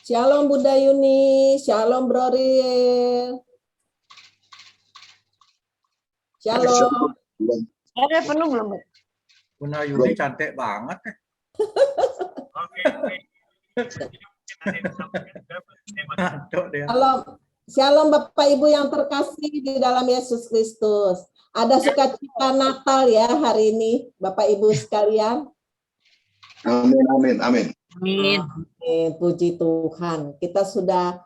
Shalom Bunda Yuni, Shalom Bro Riel. Shalom. Ada penuh belum, Bu? Bunda Yuni cantik banget. Shalom. Shalom Bapak Ibu yang terkasih di dalam Yesus Kristus. Ada sukacita Natal ya hari ini, Bapak Ibu sekalian. Amin, amin, amin. Amin. Puji Tuhan. Kita sudah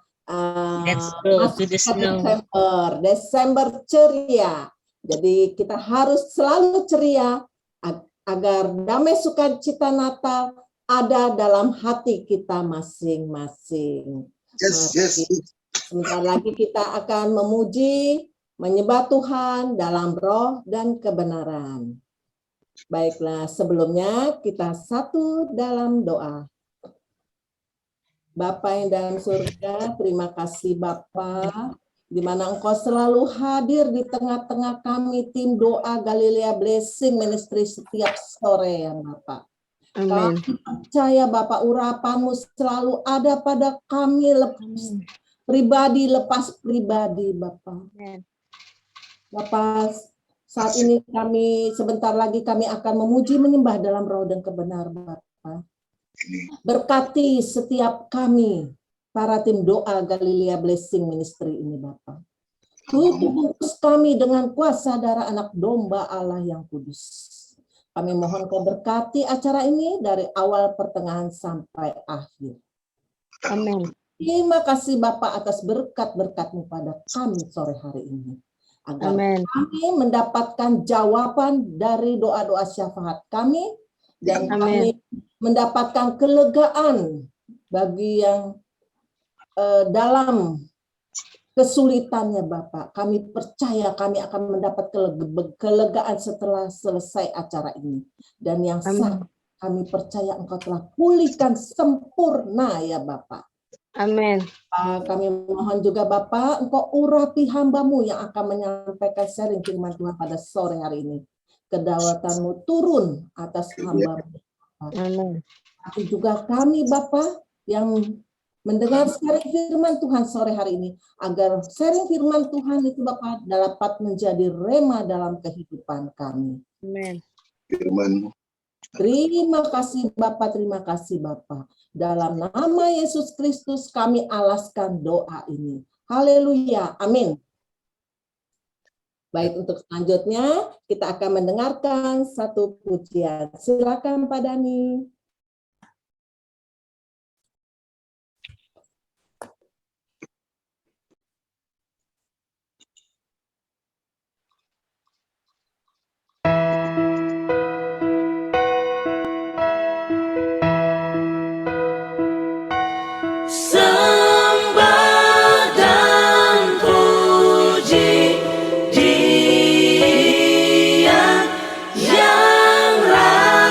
Let's go masuk to the ke snow. Desember ceria. Jadi kita harus selalu ceria agar damai sukacita Natal ada dalam hati kita masing-masing. Yes, yes. Sebentar lagi kita akan memuji, menyembah Tuhan dalam roh dan kebenaran. Baiklah, sebelumnya kita satu dalam doa. Bapa yang dalam surga, terima kasih Bapa, di mana Engkau selalu hadir di tengah-tengah kami tim doa Galilea Blessing Ministry setiap sore ya Bapak. Amin. Kami percaya Bapak urapan-Mu selalu ada pada kami pribadi lepas pribadi Bapak. Bapak, saat ini kami sebentar lagi kami akan memuji menyembah dalam roh dan kebenaran Bapak. Berkati setiap kami para tim doa Galilea Blessing Ministry ini Bapak. Tutup bungkus kami dengan kuasa darah anak domba Allah yang kudus. Kami mohon Kau berkati acara ini dari awal pertengahan sampai akhir. Amin. Terima kasih Bapak atas berkat-berkat-Mu pada kami sore hari ini. Agar Amin. kami mendapatkan jawaban dari doa-doa syafaat kami dan kami mendapatkan kelegaan bagi yang dalam kesulitannya Bapak. Kami percaya kami akan mendapat kelegaan setelah selesai acara ini. Dan yang sakit kami percaya Engkau telah pulihkan sempurna ya Bapak. Amin. Kami mohon juga Bapak, Engkau urapi hamba-Mu yang akan menyampaikan sharing firman Tuhan pada sore hari ini. Kedaulatan-Mu turun atas hamba-Mu. Amin. Tapi juga kami Bapak yang mendengar sharing firman Tuhan sore hari ini, agar sharing firman Tuhan itu Bapak dapat menjadi rema dalam kehidupan kami. Amin. Firman-Mu. Terima kasih Bapak, terima kasih Bapak. Dalam nama Yesus Kristus kami alaskan doa ini. Haleluya, amin. Baik, untuk selanjutnya kita akan mendengarkan satu pujian. Silakan Pak Dani. Sembah dan puji Dia yang raja.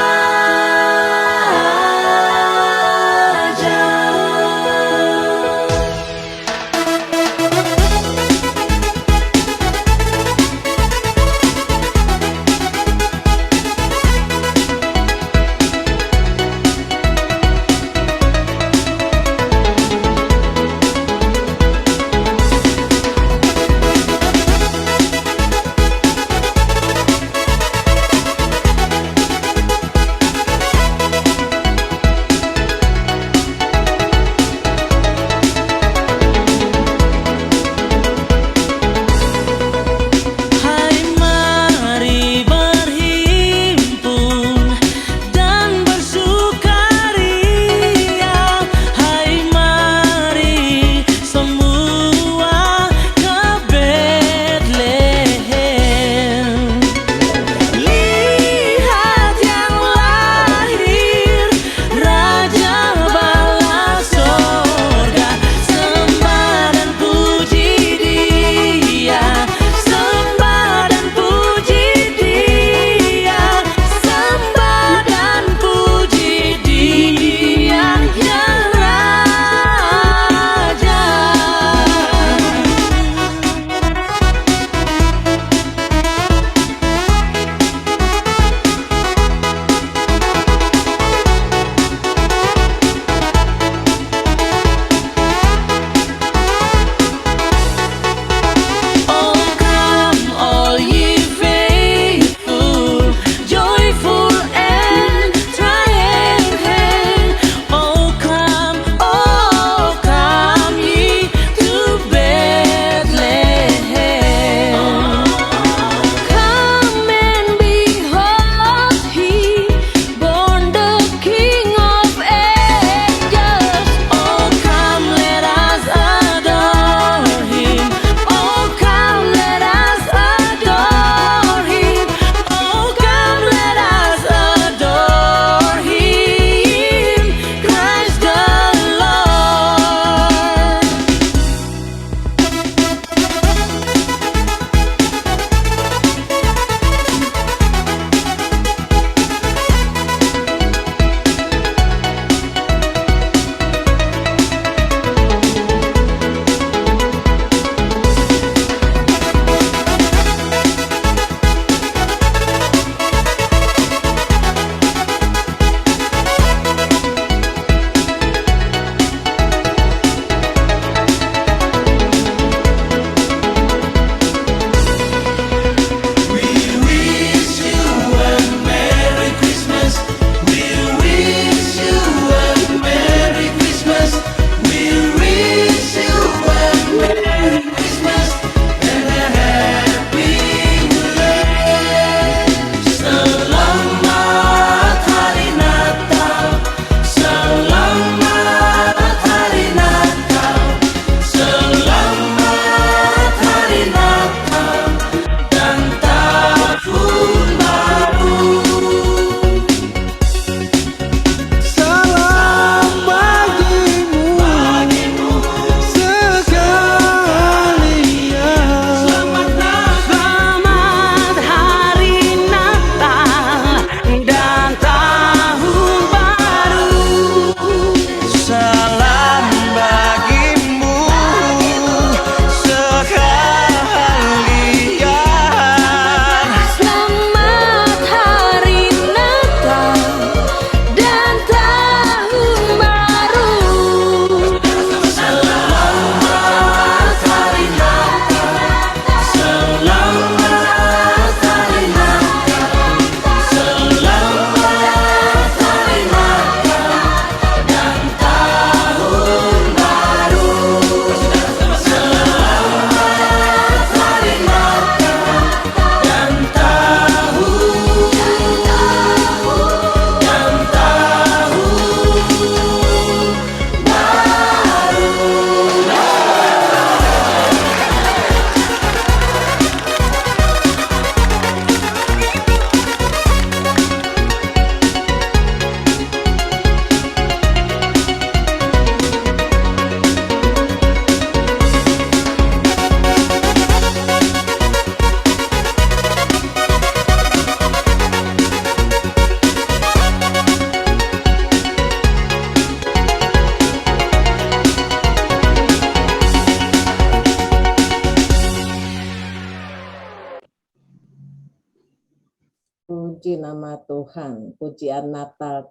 Puji nama Tuhan, pujian Natal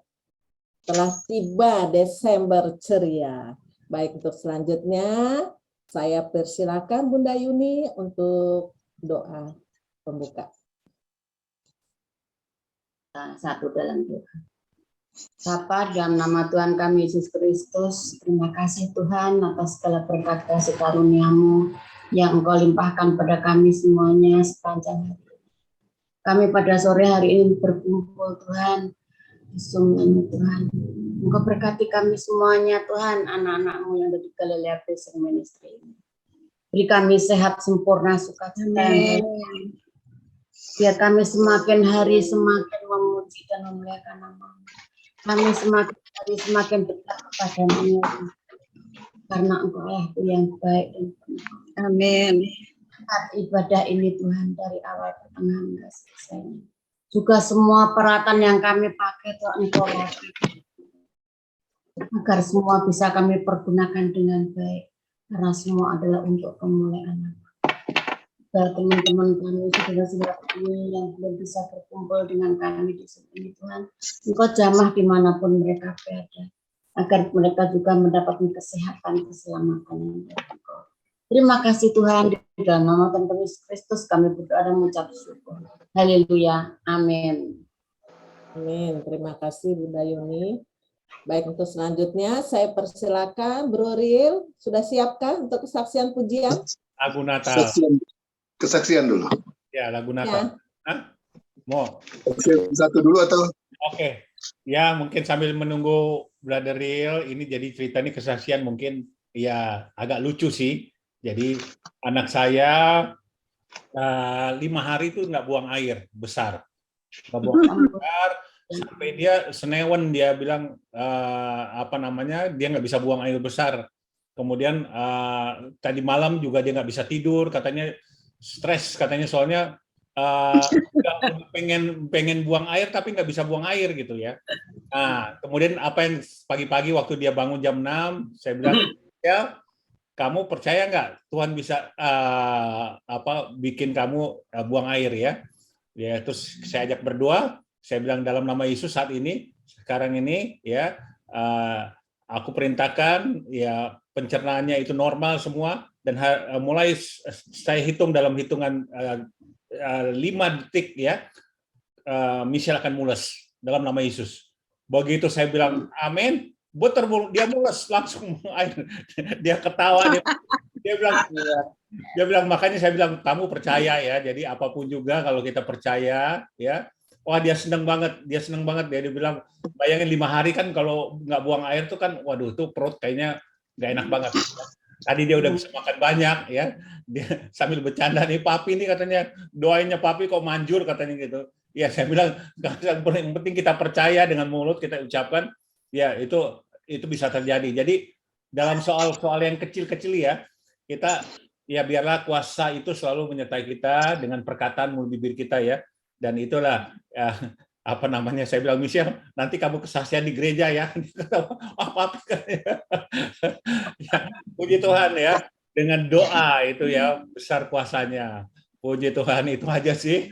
telah tiba, Desember ceria. Baik, untuk selanjutnya saya persilakan Bunda Yuni untuk doa pembuka. Satu dalam doa. Bapa, dalam nama Tuhan kami Yesus Kristus, terima kasih Tuhan atas segala berkat kasih karunia-Mu yang Engkau limpahkan pada kami semuanya sepanjang hari. Kami pada sore hari ini berkumpul Tuhan, sesungguhnya Tuhan. Engkau berkati kami semuanya Tuhan, anak-anak-Mu yang ada di Galilea Blessing Ministry ini. Beri kami sehat sempurna sukacita. Biar kami semakin hari semakin memuji dan memuliakan nama-Mu. Kami semakin hari semakin dekat kepada-Mu. Karena Engkau Allah yang baik dan penuh. Amin. Ibadah ini Tuhan dari awal pertengahan hingga selesai. Juga semua peralatan yang kami pakai Tuhan Engkau agar semua bisa kami pergunakan dengan baik karena semua adalah untuk kemuliaan nama. Teman-teman kami, saudara-saudara kami yang belum bisa berkumpul dengan kami di sini Tuhan, Engkau jamah dimanapun mereka berada agar mereka juga mendapatkan kesehatan, keselamatan yang dari Engkau. Terima kasih Tuhan, di dalam nama Tuhan Yesus Kristus kami berdoa dan mengucap syukur. Haleluya. Amin. Amin. Terima kasih Bunda Yuni. Baik, untuk selanjutnya saya persilakan Bro Ril. Sudah siapkah untuk kesaksian pujian? Lagu Natal. Kesaksian dulu. Ya, lagu Natal. Hah? Mau? Kesaksian satu dulu atau? Oke. Ya, mungkin sambil menunggu Brother Real, ini jadi cerita ini kesaksian mungkin ya agak lucu sih. Jadi anak saya 5 hari itu nggak buang air besar, nggak buang air besar sampai dia senewen, dia bilang dia nggak bisa buang air besar. Kemudian tadi malam juga dia nggak bisa tidur, katanya stres, katanya soalnya pengen buang air tapi nggak bisa buang air gitu ya. Nah kemudian apa yang pagi-pagi waktu dia bangun jam 6, saya bilang ya, kamu percaya nggak Tuhan bisa bikin kamu buang air ya? Ya, terus saya ajak berdoa. Saya bilang dalam nama Yesus saat ini, sekarang ini ya, aku perintahkan ya pencernaannya itu normal semua dan mulai saya hitung dalam hitungan 5 detik ya, Michelle akan mules dalam nama Yesus. Begitu saya bilang amin. Dia mules langsung air, dia ketawa, dia bilang makanya saya bilang kamu percaya ya, jadi apapun juga kalau kita percaya ya, wah dia seneng banget, dia bilang bayangin 5 hari kan kalau nggak buang air tuh kan, waduh tuh perut kayaknya nggak enak banget. Tadi dia udah bisa makan banyak ya, dia sambil bercanda nih papi nih katanya doainnya papi kok manjur katanya gitu. Ya saya bilang yang penting kita percaya dengan mulut kita ucapkan, ya itu bisa terjadi. Jadi dalam soal-soal yang kecil-kecil ya, kita ya biarlah kuasa itu selalu menyertai kita dengan perkataan mulut bibir kita ya. Dan itulah ya, saya bilang Michelle, nanti kamu kesaksian di gereja ya. Apa ya, puji Tuhan ya, dengan doa itu ya besar kuasanya. Puji Tuhan, itu aja sih.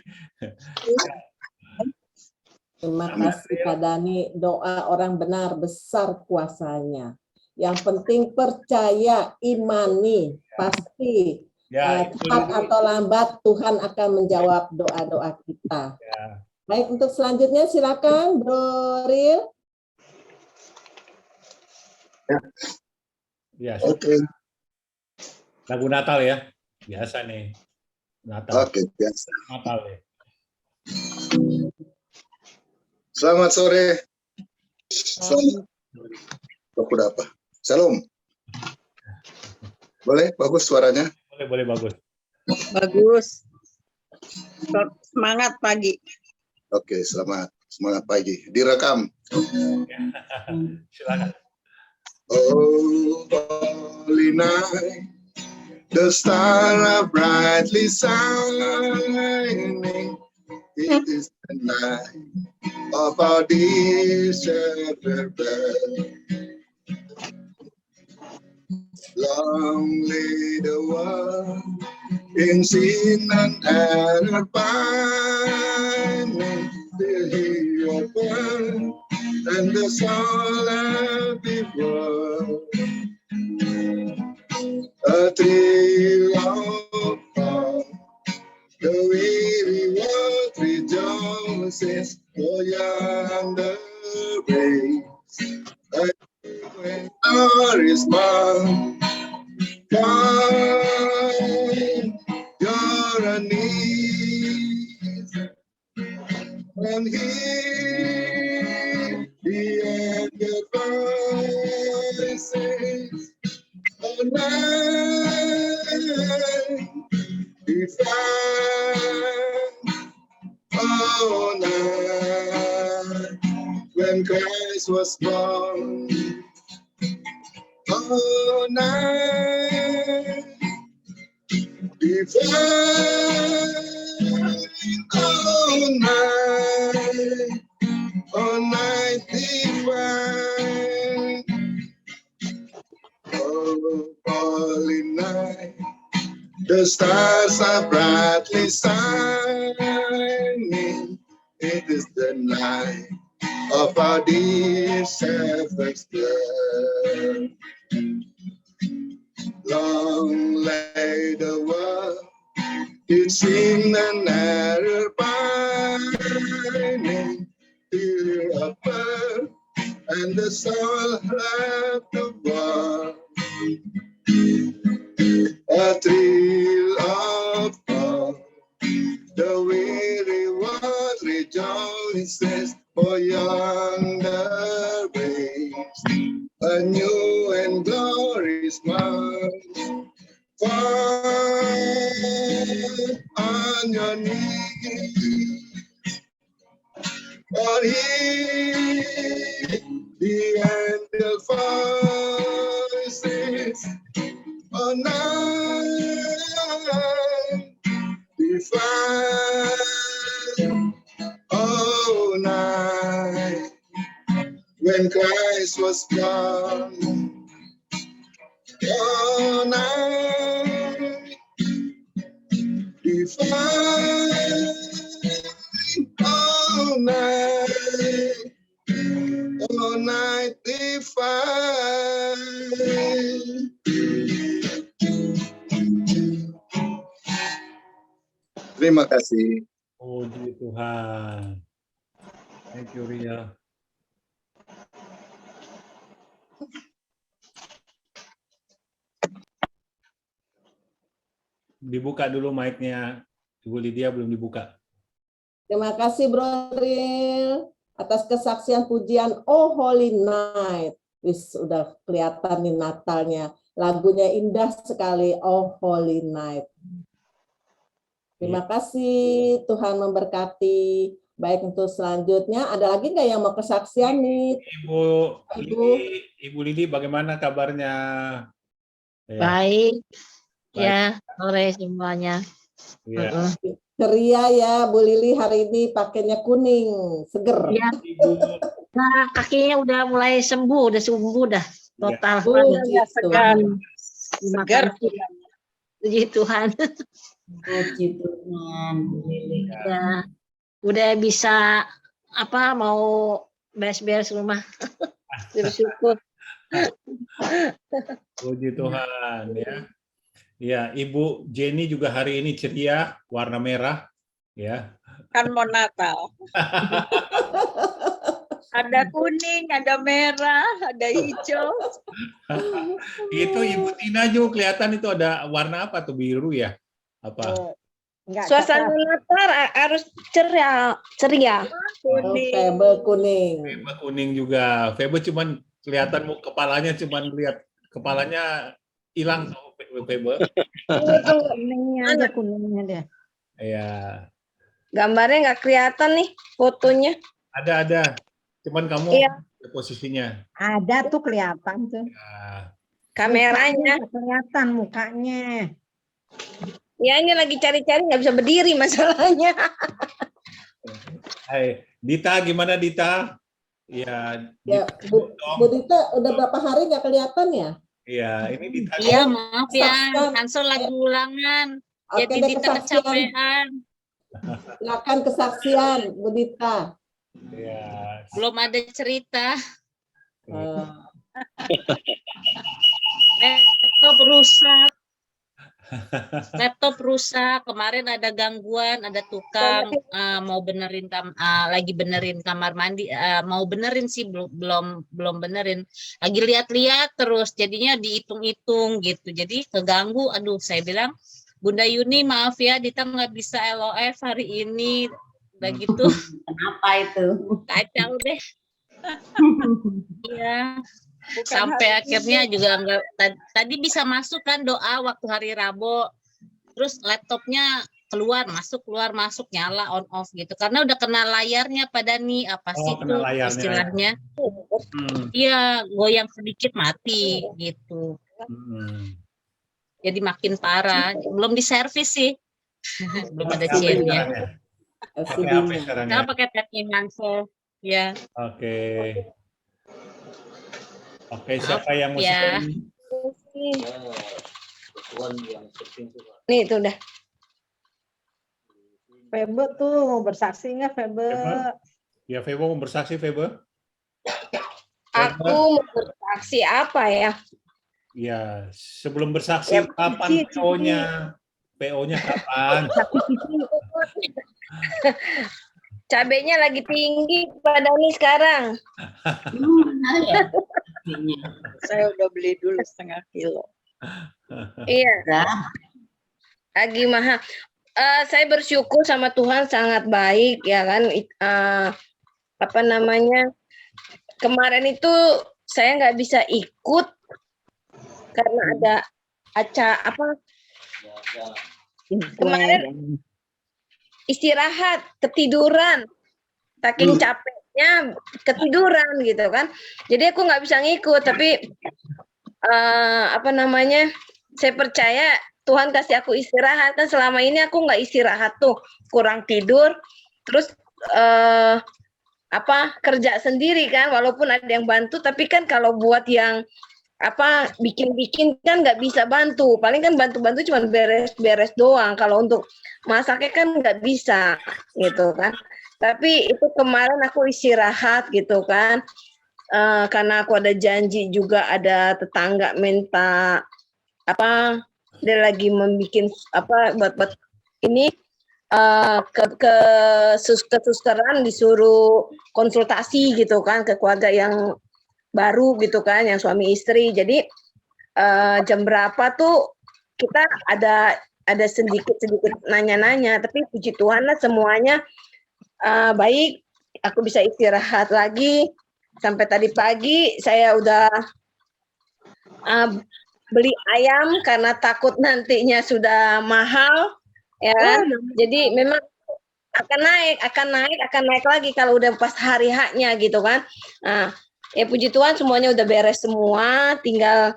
Terima kasih Pak Dani, doa orang benar besar kuasanya. Yang penting percaya, imani, pasti cepat atau lambat Tuhan akan menjawab doa-doa kita. Ya. Baik, untuk selanjutnya silakan Bro Ril. Ya. Oke. Lagu Natal ya, biasa nih. Natal. Oke, biasa. Natal ya. Selamat sore. Selamat. Apa? Shalom. Boleh? Bagus suaranya? Boleh bagus. Bagus. Semangat pagi. Oke, semangat pagi. Direkam. Silakan. Oh, holy night, the stars are brightly shining. It is the night of our dear shepherd. Long lay the world in sin and error pining. the soul of the world. A thrill of love, the weary world rejoices for yonder race. When God is mine, come, your knees, and hear the angel voices. Oh, night, divine, oh, night, when Christ was born. Oh, night, divine, oh, night divine, oh, holy night, the stars are brightly shining. It is the night of our dear shepherd's blood. Long lay the world, it's in an error pining, till a birth and the soul left the world. A thrill of love, the weary world rejoices for yonder waves. A new and glorious march, fall on your knees, or hear the angel voices. Oh, night, divine, oh, night, when Christ was born. Oh, night, divine, oh, night, divine. Terima kasih. Puji Tuhan. Thank you, Ria. Dibuka dulu mic-nya. Ibu Lydia belum dibuka. Terima kasih Bro Ril atas kesaksian pujian Oh Holy Night. Wis udah kelihatan nih Natalnya. Lagunya indah sekali, Oh Holy Night. Terima kasih, Tuhan memberkati. Baik, untuk selanjutnya ada lagi nggak yang mau kesaksian nih? Ibu Lidi, bagaimana kabarnya? Baik. Ya, sore semuanya. Ya. Ceria ya, Bu Lili hari ini pakainya kuning, seger. Ya. Nah, kakinya udah mulai sembuh, dah total. Ya, segar. Segar. Puji Tuhan. Puji Tuhan, Bu Lili. Ya, udah bisa mau beres-beres rumah. Bersyukur. Puji Tuhan ya. Ya, Ibu Jenny juga hari ini ceria, warna merah, ya. Kan mau Natal. Ada kuning, ada merah, ada hijau. Itu Ibu Tina juga kelihatan itu ada warna apa tuh, biru ya? Apa? Suasana Natal harus ceria. Kuning. Febe kuning. Febe kuning juga. Febe cuman kelihatan kepalanya, cuman lihat kepalanya hilang sama Febe. Kuningnya aja, kuningnya deh. Iya. Gambarnya nggak kelihatan nih fotonya. Ada. Cuman kamu posisinya. Ada tuh kelihatan tuh. Ya. Kameranya kelihatan mukanya. Ya ini lagi cari-cari nggak bisa berdiri masalahnya. Hai, Dita gimana Dita? Ya, Bu Dita udah berapa hari nggak kelihatan ya? Iya, ini Dita. Iya, maaf ya, Hansel lagi ulangan. Jadi Dita kecapean. Silakan kesaksian, Bu Dita. Ya, Belum ada cerita. Oh, Laptop rusak. Laptop rusak. Kemarin ada gangguan, ada tukang mau benerin lagi benerin kamar mandi, mau benerin sih belum benerin. Lagi lihat-lihat terus jadinya dihitung-hitung gitu. Jadi keganggu. Aduh, saya bilang, Bunda Yuni maaf ya, Dita nggak bisa LOF hari ini. Udah gitu. Kenapa itu? Kacau deh. Iya. Bukan Sampai hari akhirnya ini. juga enggak tadi bisa masuk kan doa waktu hari Rabu. Terus laptopnya keluar masuk nyala on off gitu. Karena udah kena layarnya pada nih apa sih kena tuh layarnya. istilahnya? Hmm. Iya, goyang sedikit mati gitu. Hmm. Jadi makin parah. Belum diservis sih. Belum ada Pakai apa CN-nya. sekarang ya? Pakai LCD apa -nya. sekarang ya? Kita pakai packing Hansel. Ya. Oke. Oke, siapa yang mau Ya. sharing? Nih itu udah. Febe tuh mau bersaksi nggak Febe? Febe? Ya, Febo mau bersaksi, Febo. Aku mau bersaksi apa ya? Ya, sebelum bersaksi, Ya, kapan Cici. PO-nya? PO-nya kapan? Cabenya lagi tinggi pada nih sekarang. Saya udah beli dulu 1/2 kilo. Iya. Lagi mahal. Saya bersyukur sama Tuhan sangat baik ya kan. Apa namanya? Kemarin itu saya nggak bisa ikut karena ada kemarin istirahat, ketiduran, saking capeknya ketiduran gitu kan. Jadi aku nggak bisa ngikut, tapi apa namanya? Saya percaya Tuhan kasih aku istirahat, kan selama ini aku nggak istirahat tuh, kurang tidur, terus kerja sendiri kan, walaupun ada yang bantu, tapi kan kalau buat yang bikin-bikin kan nggak bisa bantu, paling kan bantu-bantu cuma beres-beres doang. Kalau untuk masaknya kan nggak bisa gitu kan. Tapi itu kemarin aku istirahat gitu kan, karena aku ada janji juga, ada tetangga minta dia lagi membikin buat ini ke susteran disuruh konsultasi gitu kan ke keluarga yang baru gitu kan, yang suami istri. Jadi jam berapa tuh kita ada sedikit nanya-nanya, tapi puji Tuhan lah semuanya baik. Aku bisa istirahat lagi. Sampai tadi pagi saya udah beli ayam karena takut nantinya sudah mahal ya kan. Jadi memang akan naik lagi kalau udah pas hari haknya gitu kan. Nah, ya puji Tuhan semuanya udah beres semua, tinggal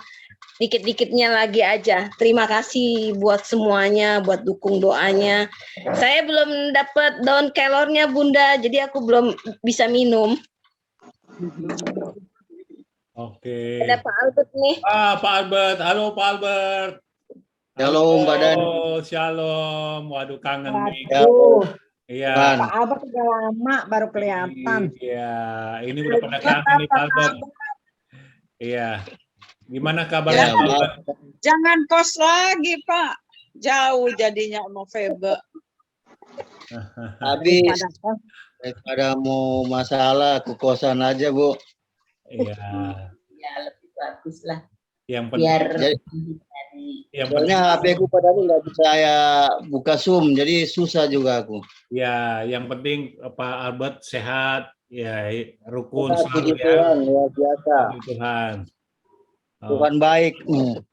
dikit-dikitnya lagi aja. Terima kasih buat semuanya, buat dukung doanya. Saya belum dapat daun kelornya Bunda, jadi aku belum bisa minum. Oke. Ada Pak Albert nih. Pak Albert. Halo, Pak Albert. Shalom, Mbak Dani. Shalom. Waduh, kangen nih. Waduh, Iya. Pak Albert udah lama baru kelihatan. Iya, ini udah pada kangen nih, Pak Albert. Iya. Gimana kabarnya, Pak Albert? Jangan kos lagi, Pak. Jauh jadinya sama Febe. Habis daripada mau masalah ke kosan aja, Bu. Iya. Ya lebih bagus lah. Yang penting. Yang penting. Soalnya HP ku pada ini nggak bisa saya buka Zoom, jadi susah juga aku. Ya, yang penting Pak Albert sehat, ya rukun Puji selalu ya. Tuhan, luar biasa. Puji Tuhan. Tuhan baik.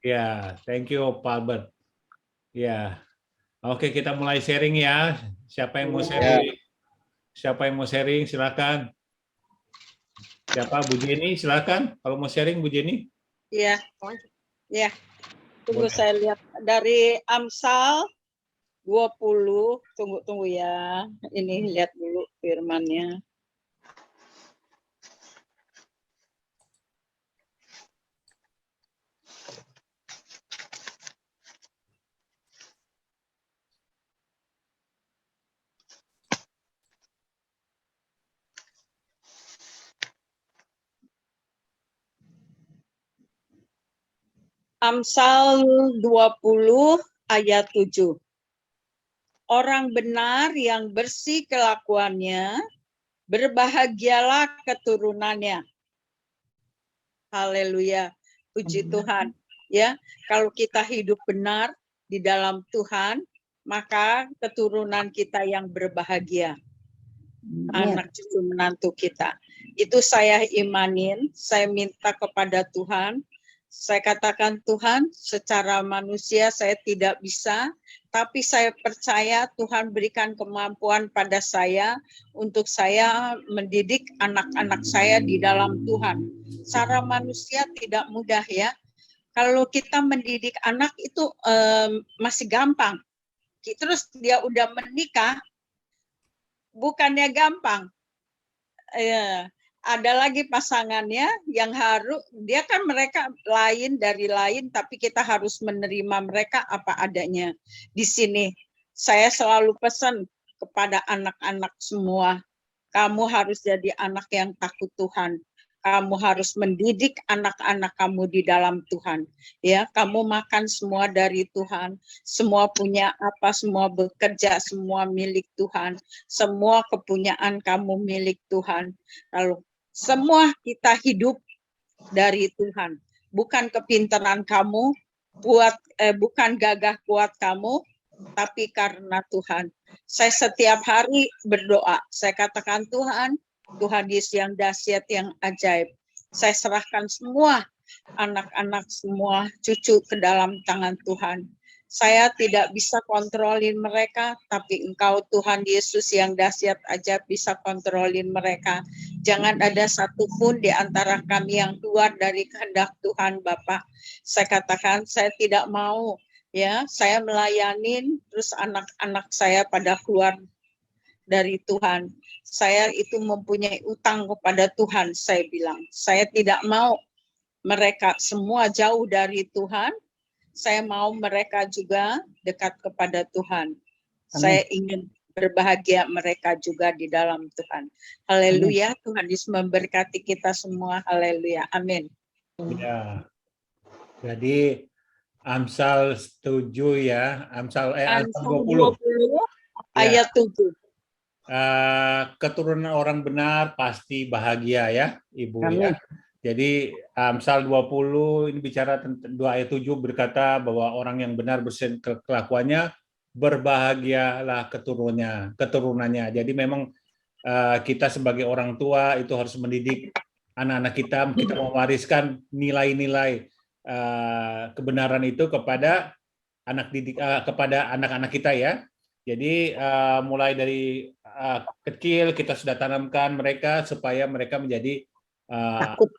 Ya, thank you Pak Albert. Ya, oke kita mulai sharing ya. Siapa yang mau sharing? Siapa yang mau sharing? Silakan. Siapa? Bu Jenny, silakan. Kalau mau sharing, Bu Jenny. Iya. Ya. Tunggu Boleh. saya lihat dari Amsal 20. Tunggu ya. Ini lihat dulu firmannya. Amsal 20 ayat 7. Orang benar yang bersih kelakuannya, berbahagialah keturunannya. Haleluya, puji Tuhan. Ya, kalau kita hidup benar di dalam Tuhan, maka keturunan kita yang berbahagia. Anak cucu menantu kita. Itu saya imanin, saya minta kepada Tuhan. Saya katakan, Tuhan, secara manusia saya tidak bisa, tapi saya percaya Tuhan berikan kemampuan pada saya untuk saya mendidik anak-anak saya di dalam Tuhan. Secara manusia tidak mudah ya. Kalau kita mendidik anak itu masih gampang. Terus dia udah menikah, bukannya gampang. Ada lagi pasangannya yang harus, dia kan mereka lain dari lain, tapi kita harus menerima mereka apa adanya. Di sini saya selalu pesan kepada anak-anak semua, kamu harus jadi anak yang takut Tuhan. Kamu harus mendidik anak-anak kamu di dalam Tuhan. Ya, kamu makan semua dari Tuhan, semua punya apa, semua bekerja, semua milik Tuhan, semua kepunyaan kamu milik Tuhan. Lalu semua kita hidup dari Tuhan, bukan kepintaran kamu, bukan gagah kuat kamu, tapi karena Tuhan. Saya setiap hari berdoa, saya katakan Tuhan Yesus yang dahsyat, yang ajaib. Saya serahkan semua anak-anak, semua cucu ke dalam tangan Tuhan. Saya tidak bisa kontrolin mereka, tapi Engkau Tuhan Yesus yang dahsyat ajaib bisa kontrolin mereka. Jangan ada satupun di antara kami yang keluar dari kehendak Tuhan Bapa. Saya katakan saya tidak mau ya, saya melayanin terus anak-anak saya pada keluar dari Tuhan. Saya itu mempunyai utang kepada Tuhan, saya bilang. Saya tidak mau mereka semua jauh dari Tuhan. Saya mau mereka juga dekat kepada Tuhan. Amin. Saya ingin berbahagia mereka juga di dalam Tuhan. Haleluya, Tuhan Yesus memberkati kita semua. Haleluya, amin. Ya. Jadi Amsal 7 ya, Amsal 20 ayat 7. Keturunan orang benar pasti bahagia ya, Ibu. Amin. Ya. Jadi Amsal 20 ini bicara tentang 2 ayat 7 berkata bahwa orang yang benar bersih kelakuannya, berbahagialah keturunannya. Jadi memang kita sebagai orang tua itu harus mendidik anak-anak kita mewariskan nilai-nilai kebenaran itu kepada kepada anak-anak kita ya. Jadi mulai dari kecil kita sudah tanamkan mereka supaya mereka menjadi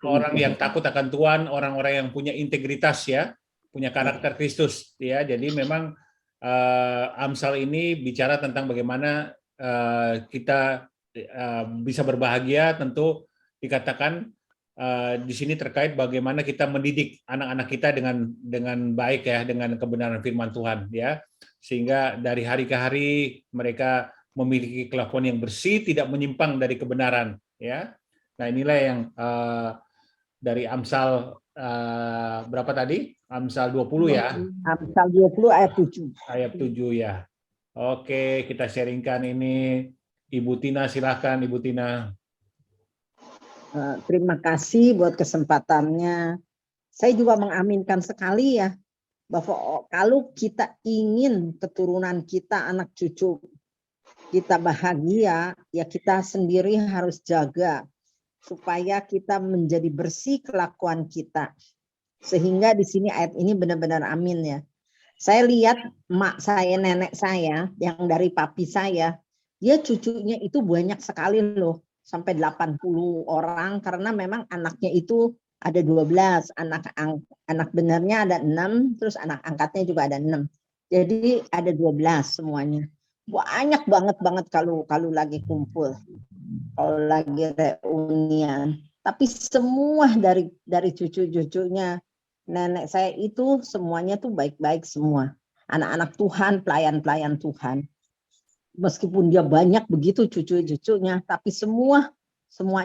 orang yang takut akan Tuhan, orang-orang yang punya integritas ya, punya karakter Kristus ya. Jadi memang Amsal ini bicara tentang bagaimana kita bisa berbahagia. Tentu dikatakan di sini terkait bagaimana kita mendidik anak-anak kita dengan baik ya, dengan kebenaran firman Tuhan ya, sehingga dari hari ke hari mereka memiliki kelakuan yang bersih, tidak menyimpang dari kebenaran ya. Nah inilah yang dari Amsal berapa tadi? Amsal 20 ya? Amsal 20 ayat 7. Ayat 7 ya. Oke, kita sharingkan ini. Ibu Tina, silahkan Ibu Tina. Terima kasih buat kesempatannya. Saya juga mengaminkan sekali ya, bahwa kalau kita ingin keturunan kita, anak cucu kita bahagia, ya kita sendiri harus jaga supaya kita menjadi bersih kelakuan kita. Sehingga di sini ayat ini benar-benar amin ya. Saya lihat mak saya, nenek saya, yang dari papi saya, dia cucunya itu banyak sekali loh, sampai 80 orang, karena memang anaknya itu ada 12, anak benarnya ada 6, terus anak angkatnya juga ada 6. Jadi ada 12 semuanya. Banyak banget kalau lagi kumpul, kalau lagi reunian. Tapi semua dari cucu-cucunya nenek saya itu semuanya tuh baik-baik semua. Anak-anak Tuhan, pelayan-pelayan Tuhan. Meskipun dia banyak begitu cucu-cucunya, tapi semua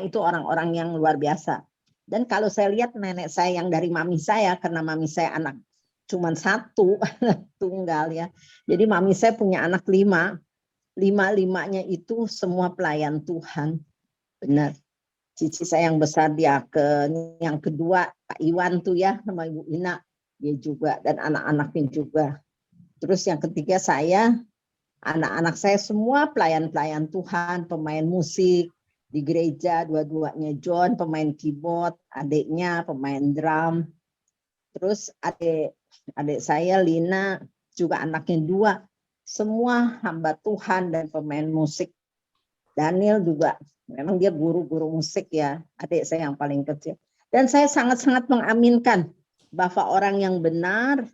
itu orang-orang yang luar biasa. Dan kalau saya lihat nenek saya yang dari mami saya, karena mami saya anak cuman satu tunggal ya. Jadi mami saya punya anak 5. 5-5-nya itu semua pelayan Tuhan. Benar. Cici saya yang besar dia yang kedua Pak Iwan tuh ya sama Ibu Ina dia juga dan anak-anaknya juga. Terus yang ketiga saya, anak-anak saya semua pelayan-pelayan Tuhan, pemain musik di gereja, dua-duanya John pemain keyboard, adiknya pemain drum. Terus adik saya Lina juga anaknya 2. Semua hamba Tuhan dan pemain musik. Daniel juga, memang dia guru-guru musik ya, adik saya yang paling kecil. Dan saya sangat-sangat mengaminkan bahwa orang yang benar,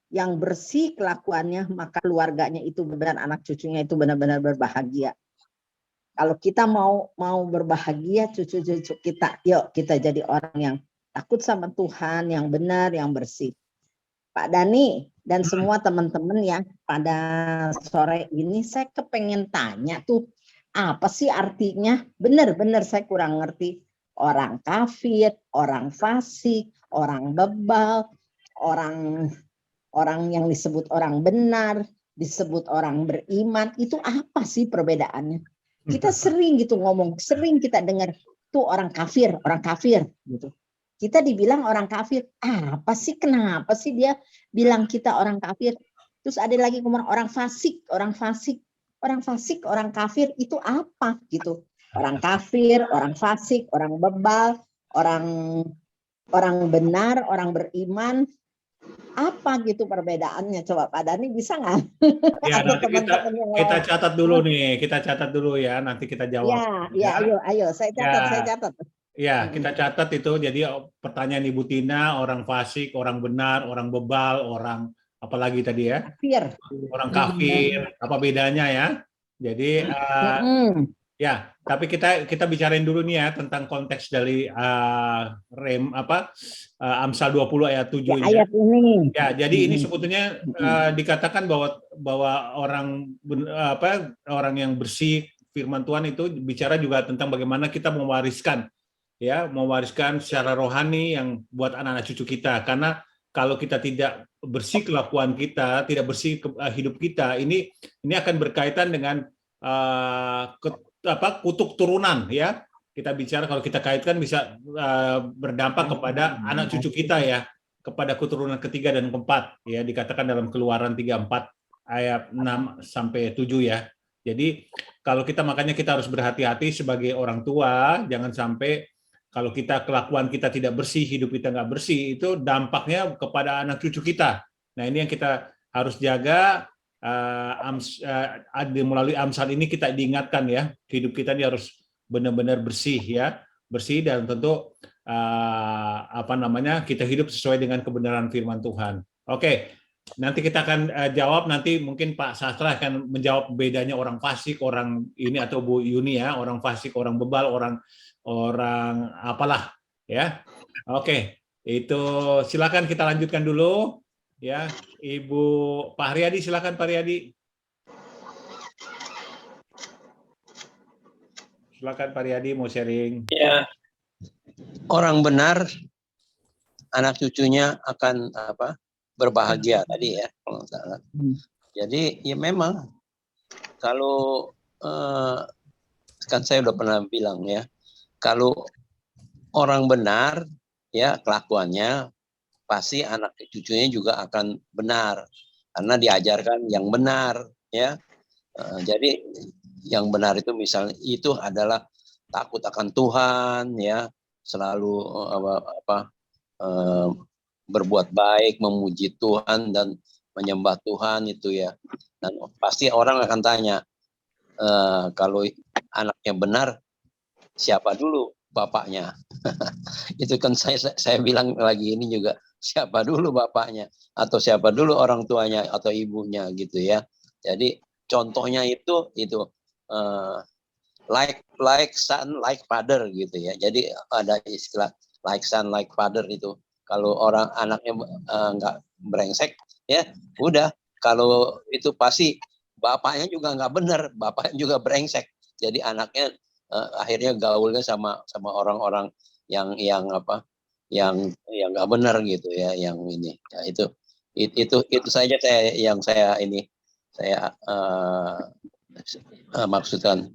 yang bersih kelakuannya, maka keluarganya itu benar, anak cucunya itu benar-benar berbahagia. Kalau kita mau berbahagia, cucu-cucu kita, yuk kita jadi orang yang takut sama Tuhan, yang benar, yang bersih. Pak Dani dan semua teman-teman ya, pada sore ini saya kepengen tanya tuh, apa sih artinya? Benar-benar saya kurang ngerti. Orang kafir, orang fasik, orang bebal, orang yang disebut orang benar, disebut orang beriman, itu apa sih perbedaannya? Kita sering gitu ngomong, sering kita dengar tuh orang kafir gitu. Kita dibilang orang kafir, apa sih, kenapa sih dia bilang kita orang kafir? Terus ada lagi ngomong orang fasik, orang kafir itu apa gitu? Orang kafir, orang fasik, orang bebal, orang benar, orang beriman, apa gitu perbedaannya? Coba Pak Dani bisa nggak? Ya, nanti kita catat dulu nih, ya, nanti kita jawab. Ya, ayo, saya catat. Ya, kita catat itu. Jadi pertanyaan Ibu Tina, orang fasik, orang benar, orang bebal, orang apalagi tadi ya? Kafir. Orang kafir. Apa bedanya ya? Jadi ya, tapi kita bicarain dulu nih ya tentang konteks dari Amsal 20 ayat 7 ya, ayat ini. Ya, jadi ini sebetulnya dikatakan bahwa orang yang bersih firman Tuhan itu bicara juga tentang bagaimana kita mewariskan secara rohani yang buat anak-anak cucu kita. Karena kalau kita tidak bersih kelakuan kita, tidak bersih hidup kita, ini akan berkaitan dengan kutuk turunan ya. Kita bicara kalau kita kaitkan bisa berdampak kepada anak cucu kita ya, kepada keturunan ketiga dan keempat ya, dikatakan dalam Keluaran 34 ayat 6 sampai 7 ya. Jadi makanya kita harus berhati-hati sebagai orang tua, jangan sampai kalau kelakuan kita tidak bersih, hidup kita nggak bersih, itu dampaknya kepada anak cucu kita. Nah ini yang kita harus jaga. Melalui Amsal ini kita diingatkan ya, hidup kita ini harus benar-benar bersih ya, bersih dan tentu kita hidup sesuai dengan kebenaran firman Tuhan. Oke, nanti kita akan jawab, nanti mungkin Pak Sastra akan menjawab bedanya orang fasik, orang ini atau Bu Yuni ya, orang fasik, orang bebal, orang apalah ya. Oke, itu silakan kita lanjutkan dulu. Ya, Ibu Pak Haryadi, silakan Pak Haryadi. Silakan Pak Haryadi mau sharing. Ya, orang benar, anak cucunya akan berbahagia tadi ya. Jadi ya memang kalau kan saya udah pernah bilang ya, kalau orang benar ya kelakuannya, pasti anak cucunya juga akan benar karena diajarkan yang benar ya. Jadi yang benar itu misalnya itu adalah takut akan Tuhan ya, selalu berbuat baik, memuji Tuhan dan menyembah Tuhan itu ya. Dan pasti orang akan tanya kalau anaknya benar, siapa dulu bapaknya? Itu kan saya bilang lagi ini juga, siapa dulu bapaknya atau siapa dulu orang tuanya atau ibunya gitu ya. Jadi contohnya itu like son like father gitu ya. Jadi ada istilah like son like father itu. Kalau orang anaknya nggak brengsek ya udah, kalau itu pasti bapaknya juga nggak benar, bapaknya juga brengsek. Jadi anaknya akhirnya gaulnya sama orang-orang yang yang nggak benar gitu ya, yang ini. Ya, itu saja saya maksudkan,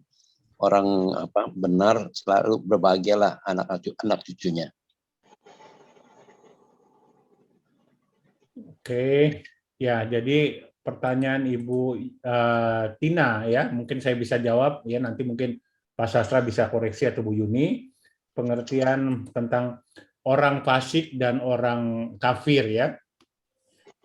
orang benar selalu berbahagialah anak cucunya. Oke, ya jadi pertanyaan Ibu Tina ya, mungkin saya bisa jawab ya, nanti mungkin Pak Sastra bisa koreksi atau Bu Yuni, pengertian tentang orang fasik dan orang kafir ya.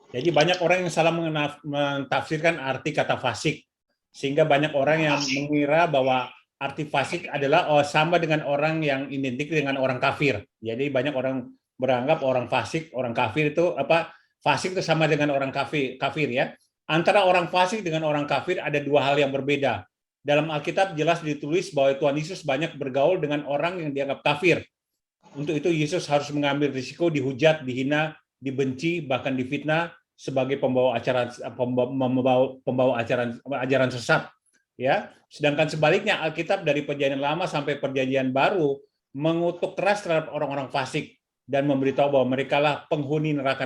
Jadi banyak orang yang salah mentafsirkan arti kata fasik, sehingga banyak orang yang mengira bahwa arti fasik adalah sama dengan orang yang identik dengan orang kafir. Jadi banyak orang beranggap orang fasik, orang kafir itu fasik itu sama dengan orang kafir ya. Antara orang fasik dengan orang kafir ada dua hal yang berbeda. Dalam Alkitab jelas ditulis bahwa Tuhan Yesus banyak bergaul dengan orang yang dianggap kafir. Untuk itu Yesus harus mengambil risiko dihujat, dihina, dibenci, bahkan difitnah sebagai pembawa ajaran sesat. Ya, sedangkan sebaliknya Alkitab dari Perjanjian Lama sampai Perjanjian Baru mengutuk keras terhadap orang-orang fasik dan memberitahu bahwa merekalah penghuni neraka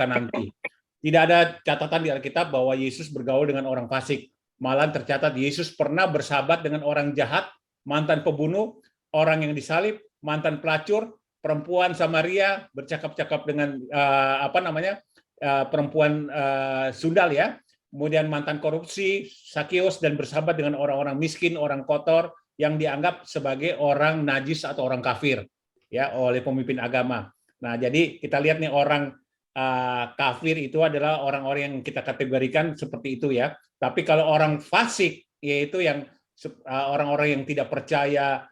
nanti. Tidak ada catatan di Alkitab bahwa Yesus bergaul dengan orang fasik. Malah tercatat Yesus pernah bersahabat dengan orang jahat, mantan pembunuh, orang yang disalib, mantan pelacur, perempuan Samaria, bercakap-cakap dengan perempuan sundal ya, kemudian mantan korupsi, Sakeus, dan bersahabat dengan orang-orang miskin, orang kotor yang dianggap sebagai orang najis atau orang kafir ya oleh pemimpin agama. Nah, jadi kita lihat nih orang kafir itu adalah orang-orang yang kita kategorikan seperti itu ya. Tapi kalau orang fasik yaitu yang orang-orang yang tidak percaya,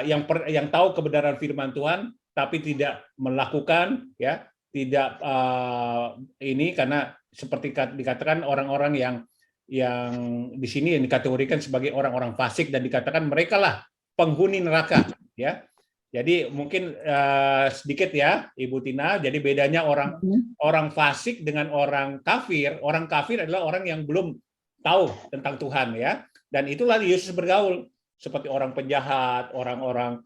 yang tahu kebenaran firman Tuhan tapi tidak melakukan ya, tidak ini karena seperti dikatakan orang-orang yang di sini yang dikategorikan sebagai orang-orang fasik dan dikatakan merekalah penghuni neraka ya. Jadi mungkin sedikit ya Ibu Tina, jadi bedanya orang fasik dengan orang kafir. Orang kafir adalah orang yang belum tahu tentang Tuhan ya. Dan itulah Yesus bergaul seperti orang penjahat, orang-orang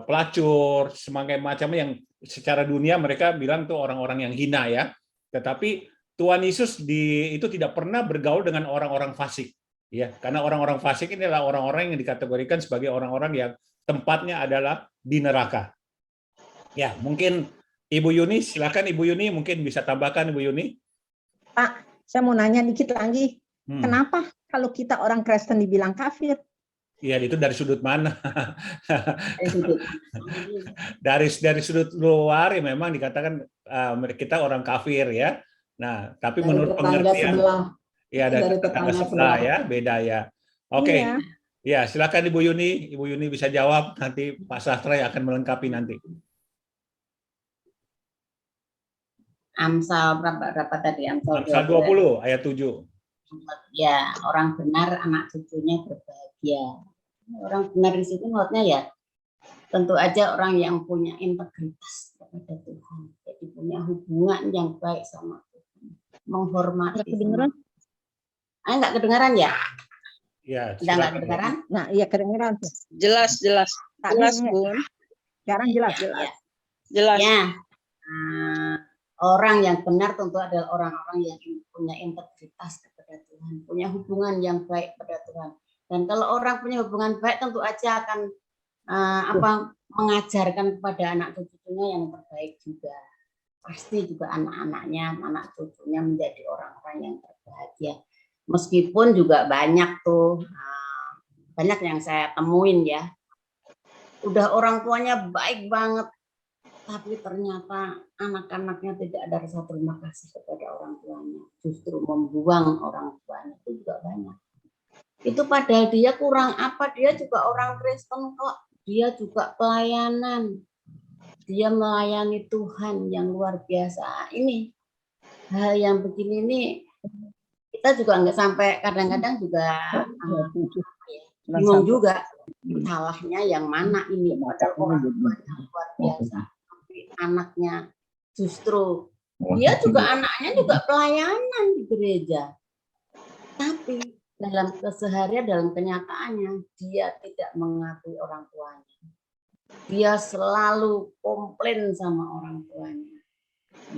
pelacur, semacam macamnya yang secara dunia mereka bilang tuh orang-orang yang hina ya. Tetapi Tuhan Yesus itu tidak pernah bergaul dengan orang-orang fasik. Ya, karena orang-orang fasik ini adalah orang-orang yang dikategorikan sebagai orang-orang yang tempatnya adalah di neraka. Ya, mungkin Ibu Yuni, silakan Ibu Yuni, mungkin bisa tambahkan Ibu Yuni. Pak, saya mau nanya dikit lagi. Kenapa kalau kita orang Kristen dibilang kafir? Iya, itu dari sudut mana? dari sudut luar ya memang dikatakan kita orang kafir ya. Nah, tapi dari menurut pengertian ya dari tetangga sebelah ya, beda ya. Oke. Iya. Ya, silakan Ibu Yuni. Ibu Yuni bisa jawab, nanti Pak Sastra yang akan melengkapi nanti. Amsal berapa tadi? Amsal 20 ayat 7. Ya, orang benar anak cucunya berbahagia. Orang benar di situ maksudnya ya tentu aja orang yang punya integritas kepada Tuhan. Jadi punya hubungan yang baik sama Tuhan. Menghormati. Kedengeran? Enggak kedengaran ya? Ya, enggak kedengaran? Nah, iya kedengeran. Jelas. Jelas, Bun. Sekarang jelas. Jelas. Ya. Orang yang benar tentu adalah orang-orang yang punya integritas kepada Tuhan, punya hubungan yang baik kepada Tuhan. Dan kalau orang punya hubungan baik tentu aja akan mengajarkan kepada anak cucunya yang terbaik juga. Pasti juga anak-anaknya, anak cucunya menjadi orang-orang yang berbahagia. Meskipun juga banyak banyak yang saya temuin ya, udah orang tuanya baik banget, tapi ternyata anak-anaknya tidak ada rasa terima kasih kepada orang tuanya, justru membuang orang tuanya, itu juga banyak. Itu padahal dia kurang apa, dia juga orang Kristen kok, dia juga pelayanan, dia melayani Tuhan yang luar biasa. Ini hal yang begini ini kita juga nggak sampai kadang-kadang juga bingung juga salahnya yang mana ini, padahal orang tuanya luar biasa. Anaknya justru dia juga anaknya juga pelayanan di gereja, tapi dalam keseharian, dalam kenyataannya, dia tidak mengakui orang tuanya. Dia selalu komplain sama orang tuanya.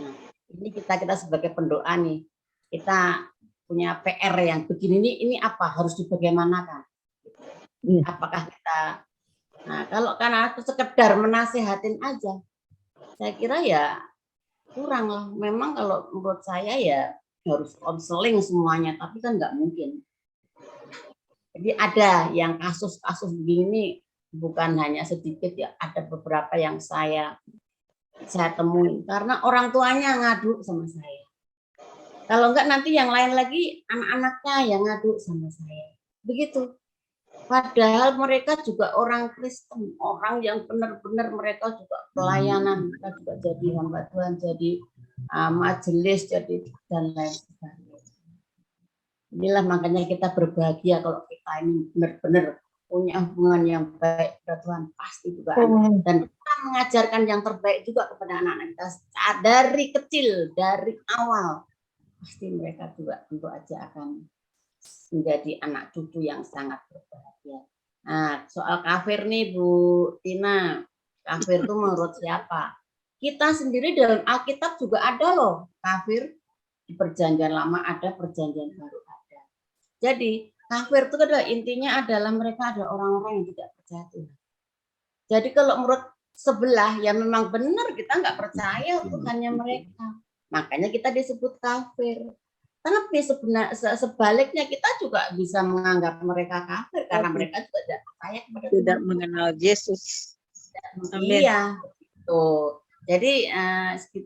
Nah, ini kita sebagai pendoa nih, kita punya PR yang begini, ini apa harus dibagaimanakan? Apakah kita, nah kalau karena sekedar menasehatin aja, saya kira ya kurang lah. Memang kalau menurut saya ya harus konseling semuanya, tapi kan nggak mungkin. Jadi ada yang kasus-kasus begini bukan hanya sedikit ya, ada beberapa yang saya temui karena orang tuanya ngadu sama saya. Kalau enggak nanti yang lain lagi anak-anaknya yang ngadu sama saya. Begitu. Padahal mereka juga orang Kristen, orang yang benar-benar mereka juga pelayanan, mereka juga jadi hamba Tuhan, jadi majelis, jadi dan lain sebagainya. Inilah makanya kita berbahagia kalau kita ini benar-benar punya hubungan yang baik dengan Tuhan, pasti juga dan kita mengajarkan yang terbaik juga kepada anak-anak kita dari kecil, dari awal, pasti mereka juga tentu aja akan menjadi anak cucu yang sangat berbahagia. Nah, soal kafir nih Bu Tina, kafir itu menurut siapa? Kita sendiri dalam Alkitab juga ada loh kafir, di Perjanjian Lama ada, Perjanjian Baru ada. Jadi kafir itu adalah intinya adalah mereka ada orang-orang yang tidak percaya Tuhan. Jadi kalau menurut sebelah ya memang benar kita nggak percaya Tuhannya mereka, makanya kita disebut kafir. Tapi sebaliknya kita juga bisa menganggap mereka kafir karena mereka juga tidak percaya kepada Tuhan. Tidak mengenal Yesus. Iya, gitu. Jadi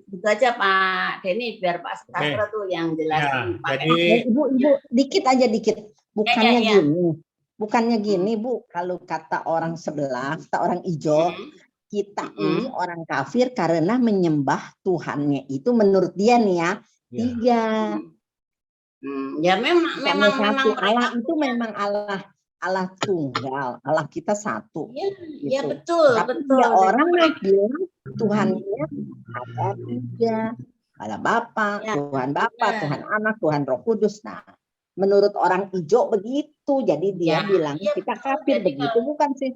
gitu aja Pak Denny biar Pak Sastra tuh yang jelasin. Ya, jadi Ibu dikit. Bukannya gini Bu, kalau kata orang sebelah, kata orang hijau, kita ini orang kafir karena menyembah Tuhannya itu menurut dia nih ya, 3. Ya memang Allah itu memang Allah tunggal, Allah kita satu. Ya, gitu. Ya betul, tapi betul. Ya orang bilang Tuhannya ada 3, ada Bapa, Tuhan Bapa, Tuhan Anak, Tuhan Roh Kudus. Nah, menurut orang hijau begitu, jadi dia bilang kita kafir begitu, bukan sih?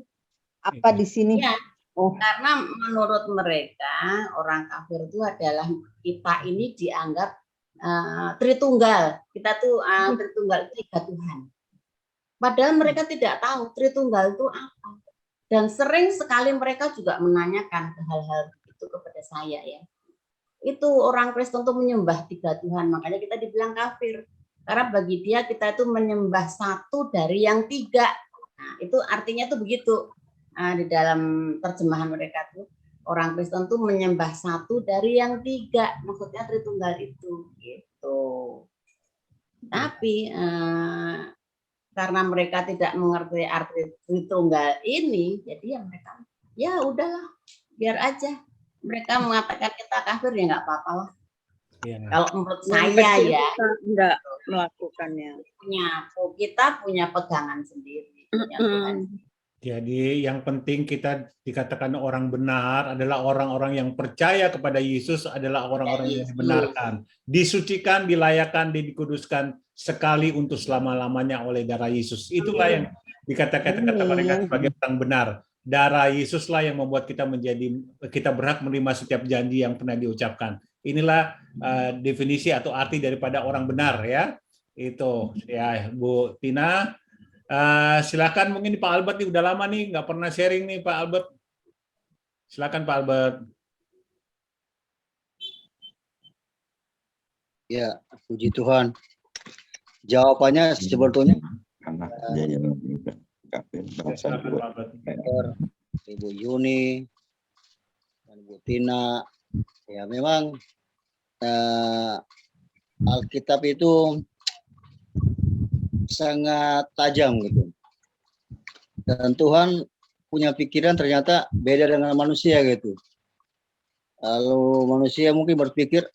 Apa di sini? Ya. Karena menurut mereka orang kafir itu adalah kita ini dianggap Tritunggal, kita tuh Tritunggal 3 Tuhan. Padahal mereka tidak tahu Tritunggal itu apa. Dan sering sekali mereka juga menanyakan hal-hal itu kepada saya ya. Itu orang Kristen itu menyembah 3 Tuhan, makanya kita dibilang kafir. Karena bagi dia kita itu menyembah satu dari yang 3. Nah, itu artinya tuh begitu. Di dalam terjemahan mereka tuh orang Kristen tuh menyembah satu dari yang 3, maksudnya Tritunggal itu gitu. Tapi karena mereka tidak mengerti arti Tritunggal ini, jadi ya mereka ya udahlah biar aja mereka mengatakan kita kafir ya nggak apa-apa lah. Kalau menurut saya ya enggak melakukannya. Kita punya pegangan sendiri. Punya Tuhan. Jadi yang penting kita dikatakan orang benar adalah orang-orang yang percaya kepada Yesus, adalah orang-orang yang dibenarkan, disucikan, dilayakkan, dikuduskan sekali untuk selama-lamanya oleh darah Yesus. Itulah yang dikatakan mereka sebagai orang benar. Darah Yesuslah yang membuat kita berhak menerima setiap janji yang pernah diucapkan. Inilah definisi atau arti daripada orang benar ya. Itu ya Bu Tina. Silakan, mungkin Pak Albert nih udah lama nih nggak pernah sharing nih Pak Albert. Silakan Pak Albert. Ya, puji Tuhan. Jawabannya sebetulnya Ibu Yuni dan Bu Tina, ya memang Alkitab itu sangat tajam gitu. Dan Tuhan punya pikiran ternyata beda dengan manusia gitu. Lalu manusia mungkin berpikir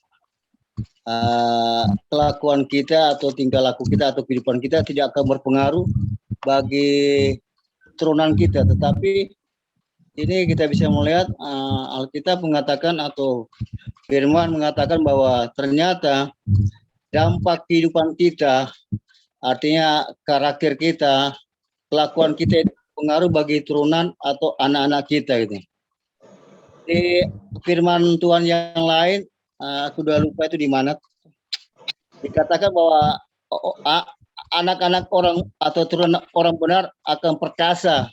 kelakuan kita atau tingkah laku kita atau kehidupan kita tidak akan berpengaruh bagi keturunan kita. Tetapi ini kita bisa melihat Alkitab mengatakan atau firman mengatakan bahwa ternyata dampak kehidupan kita artinya karakter kita, kelakuan kita itu pengaruh bagi turunan atau anak-anak kita gitu. Di firman Tuhan yang lain, aku udah lupa itu di mana, dikatakan bahwa anak-anak orang atau turunan orang benar akan perkasa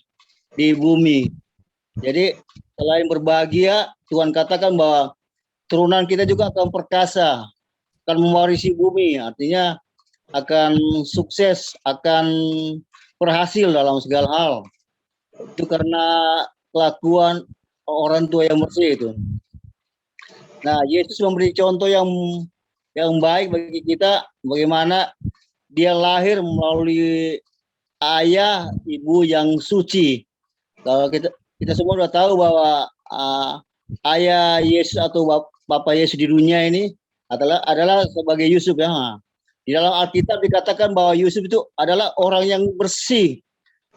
di bumi. Jadi selain berbahagia, Tuhan katakan bahwa turunan kita juga akan perkasa, akan mewarisi bumi, artinya akan sukses, akan berhasil dalam segala hal. Itu karena kelakuan orang tua yang bersih itu. Nah, Yesus memberi contoh yang baik bagi kita, bagaimana dia lahir melalui ayah ibu yang suci. Kalau kita semua sudah tahu bahwa ayah Yesus atau Bapak Yesus di dunia ini adalah sebagai Yusuf ya. Di dalam Alkitab dikatakan bahwa Yusuf itu adalah orang yang bersih,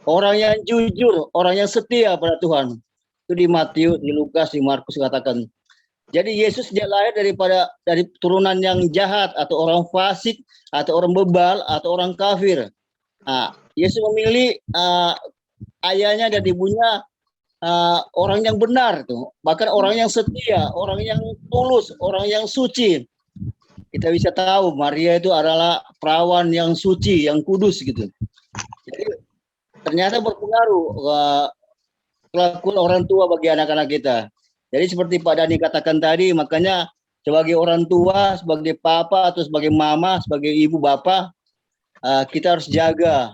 orang yang jujur, orang yang setia pada Tuhan. Itu di Matius, di Lukas, di Markus katakan. Jadi Yesus dia lahir dari turunan yang jahat atau orang fasik atau orang bebal atau orang kafir. Nah, Yesus memilih ayahnya dan ibunya orang yang benar tuh, bahkan orang yang setia, orang yang tulus, orang yang suci. Kita bisa tahu Maria itu adalah perawan yang suci, yang kudus gitu. Jadi ternyata berpengaruh kelakuan orang tua bagi anak-anak kita. Jadi seperti Pak Dani katakan tadi, makanya sebagai orang tua, sebagai papa atau sebagai mama, sebagai ibu bapak, kita harus jaga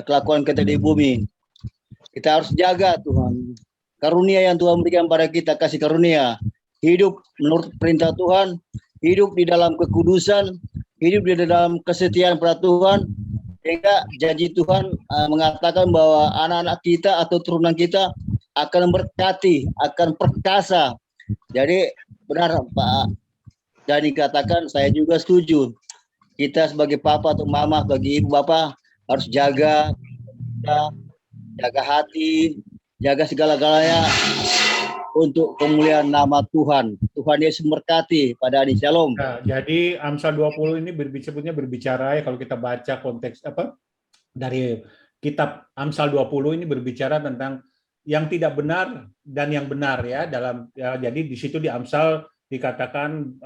kelakuan kita di bumi. Kita harus jaga Tuhan. Karunia yang Tuhan berikan pada kita, kasih karunia. Hidup menurut perintah Tuhan, hidup di dalam kekudusan, hidup di dalam kesetiaan pada Tuhan. Sehingga janji Tuhan mengatakan bahwa anak-anak kita atau turunan kita akan berkati, akan perkasa. Jadi benar Pak Dani katakan, saya juga setuju. Kita sebagai papa atau mama, sebagai ibu bapak harus jaga hati, jaga segala-galanya untuk kemuliaan nama Tuhan. Tuhan Yesus memberkati pada Dani. Shalom. Nah, jadi Amsal 20 ini berbicara ya, kalau kita baca konteks dari kitab Amsal 20 ini berbicara tentang yang tidak benar dan yang benar ya jadi di situ di Amsal dikatakan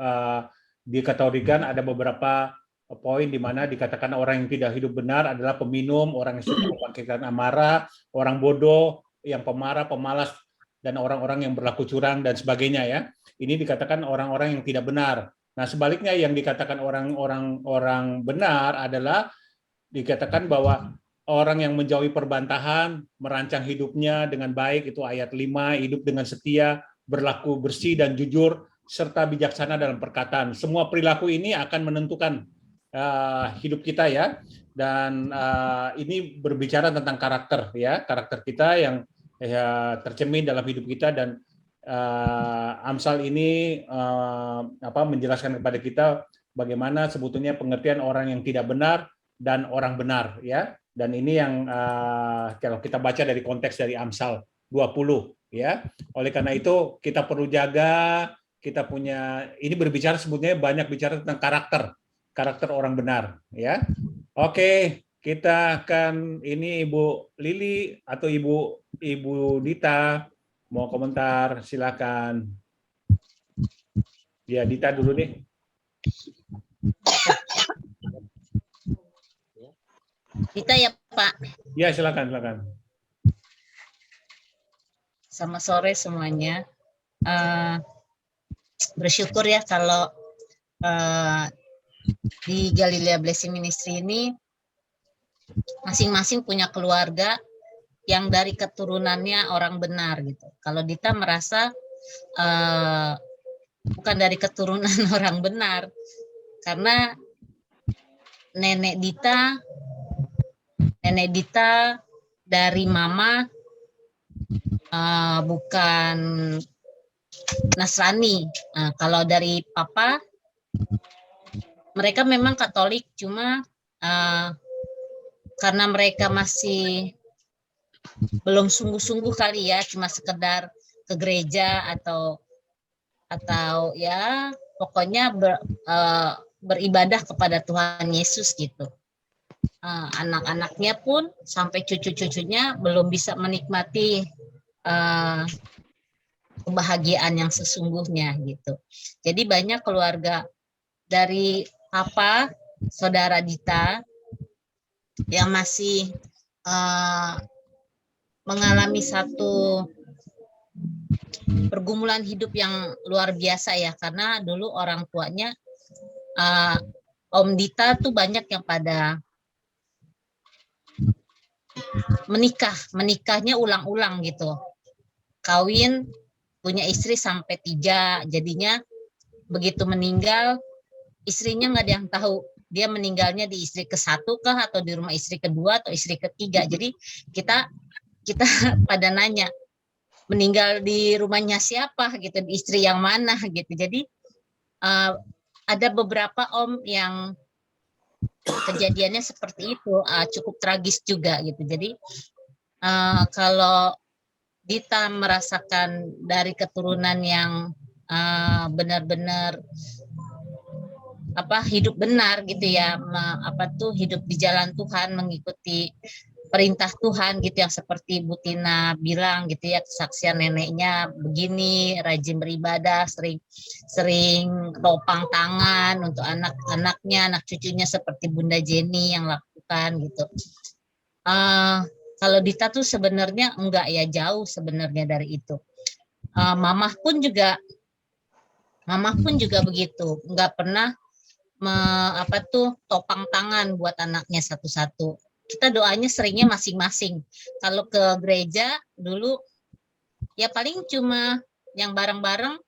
dikategorikan ada beberapa poin di mana dikatakan orang yang tidak hidup benar adalah peminum, orang yang suka membangkitkan amarah, orang bodoh, yang pemarah, pemalas, dan orang-orang yang berlaku curang dan sebagainya ya. Ini dikatakan orang-orang yang tidak benar. Nah, sebaliknya yang dikatakan orang-orang benar adalah dikatakan bahwa orang yang menjauhi perbantahan, merancang hidupnya dengan baik, itu ayat 5, hidup dengan setia, berlaku bersih dan jujur, serta bijaksana dalam perkataan. Semua perilaku ini akan menentukan hidup kita ya. Dan ini berbicara tentang karakter ya, karakter kita yang tercermin dalam hidup kita. Dan Amsal ini menjelaskan kepada kita bagaimana sebetulnya pengertian orang yang tidak benar dan orang benar ya. Dan ini yang kalau kita baca dari konteks dari Amsal 20 ya. Oleh karena itu kita perlu jaga, kita punya, ini berbicara sebetulnya banyak bicara tentang karakter orang benar ya. Oke, kita akan ini Ibu Lili atau Ibu Dita mau komentar, silakan. Ya, Dita dulu deh. Dita ya Pak. Ya, silakan. Selamat sore semuanya. Bersyukur ya kalau di Galilea Blessing Ministry ini masing-masing punya keluarga yang dari keturunannya orang benar gitu. Kalau Dita merasa bukan dari keturunan orang benar, karena nenek Dita dari mama bukan Nasrani. Kalau dari papa mereka memang Katolik, cuma karena mereka masih belum sungguh-sungguh kali ya, cuma sekedar ke gereja atau ya pokoknya beribadah kepada Tuhan Yesus gitu. anak-anaknya pun sampai cucu-cucunya belum bisa menikmati kebahagiaan yang sesungguhnya gitu. Jadi banyak keluarga dari saudara Dita yang masih mengalami satu pergumulan hidup yang luar biasa ya, karena dulu orang tuanya Om Dita tuh banyak yang pada menikahnya ulang-ulang gitu, kawin punya istri sampai 3, jadinya begitu meninggal istrinya nggak ada yang tahu dia meninggalnya di istri ke-1 kah atau di rumah istri kedua atau istri ketiga. Jadi kita pada nanya meninggal di rumahnya siapa gitu, di istri yang mana gitu. Jadi ada beberapa om yang kejadiannya seperti itu, cukup tragis juga gitu. Jadi kalau Dita merasakan dari keturunan yang benar-benar hidup benar gitu ya, hidup di jalan Tuhan, mengikuti perintah Tuhan gitu, yang seperti Bu Tina bilang gitu ya, kesaksian neneknya begini, rajin beribadah, sering topang tangan untuk anak-anaknya, anak cucunya seperti Bunda Jenny yang lakukan gitu. Kalau Dita tuh sebenarnya enggak ya, jauh sebenarnya dari itu. Mamah pun juga begitu, enggak pernah topang tangan buat anaknya satu-satu. Kita doanya seringnya masing-masing. Kalau ke gereja dulu ya paling cuma yang bareng-bareng,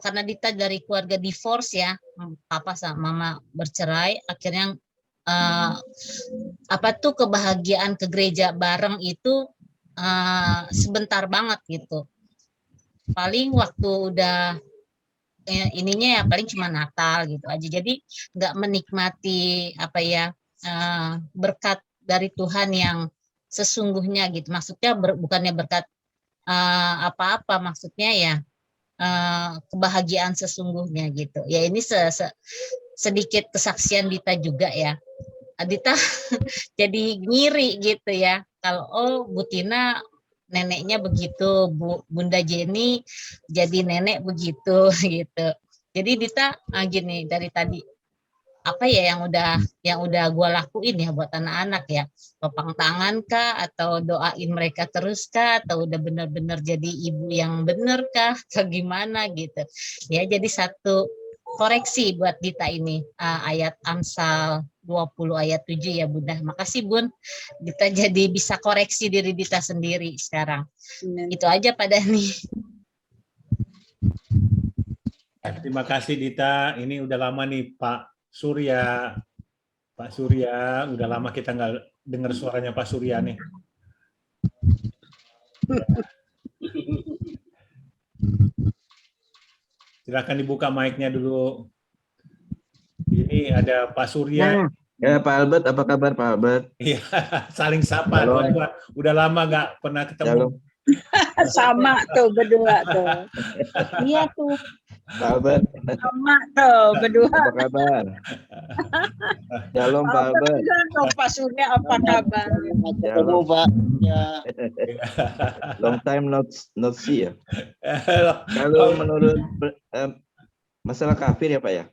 karena Dita dari keluarga divorce ya, papa sama mama bercerai, akhirnya kebahagiaan ke gereja bareng itu sebentar banget gitu. Paling waktu udah ininya ya paling cuma Natal gitu aja. Jadi nggak menikmati berkat dari Tuhan yang sesungguhnya gitu. Maksudnya bukannya berkat apa-apa, maksudnya ya kebahagiaan sesungguhnya gitu. Ya ini sedikit kesaksian Dita juga ya. Dita jadi ngiri gitu ya. Kalau Bu Tina neneknya begitu, Bunda Jenny jadi nenek begitu gitu. Jadi Dita gini, dari tadi apa ya yang udah gue lakuin ya buat anak-anak ya, topang tangan kah, atau doain mereka terus kah, atau udah benar-benar jadi ibu yang bener kah, atau gimana gitu ya. Jadi satu koreksi buat Dita ini, ayat Amsal 20 ayat 7 ya Bunda. Makasih Bun, Dita jadi bisa koreksi diri Dita sendiri sekarang. Itu aja Pak Dani. Terima kasih Dita. Ini udah lama nih Pak Surya. Pak Surya, udah lama kita nggak dengar suaranya Pak Surya nih. Silakan dibuka mic-nya dulu. Ini ada Pak Surya. Ya Pak Albert, apa kabar Pak Albert? Iya, saling sapa. Udah lama nggak pernah ketemu. Sama tuh berdua tuh. Iya tuh. Pak Albert. Sama tuh berdua. Apa kabar? Shalom Pak Albert. Pak Surya, apa kabar? Shalom Pak. Ya. Long time not see ya. Kalau menurut masalah kafir ya Pak ya?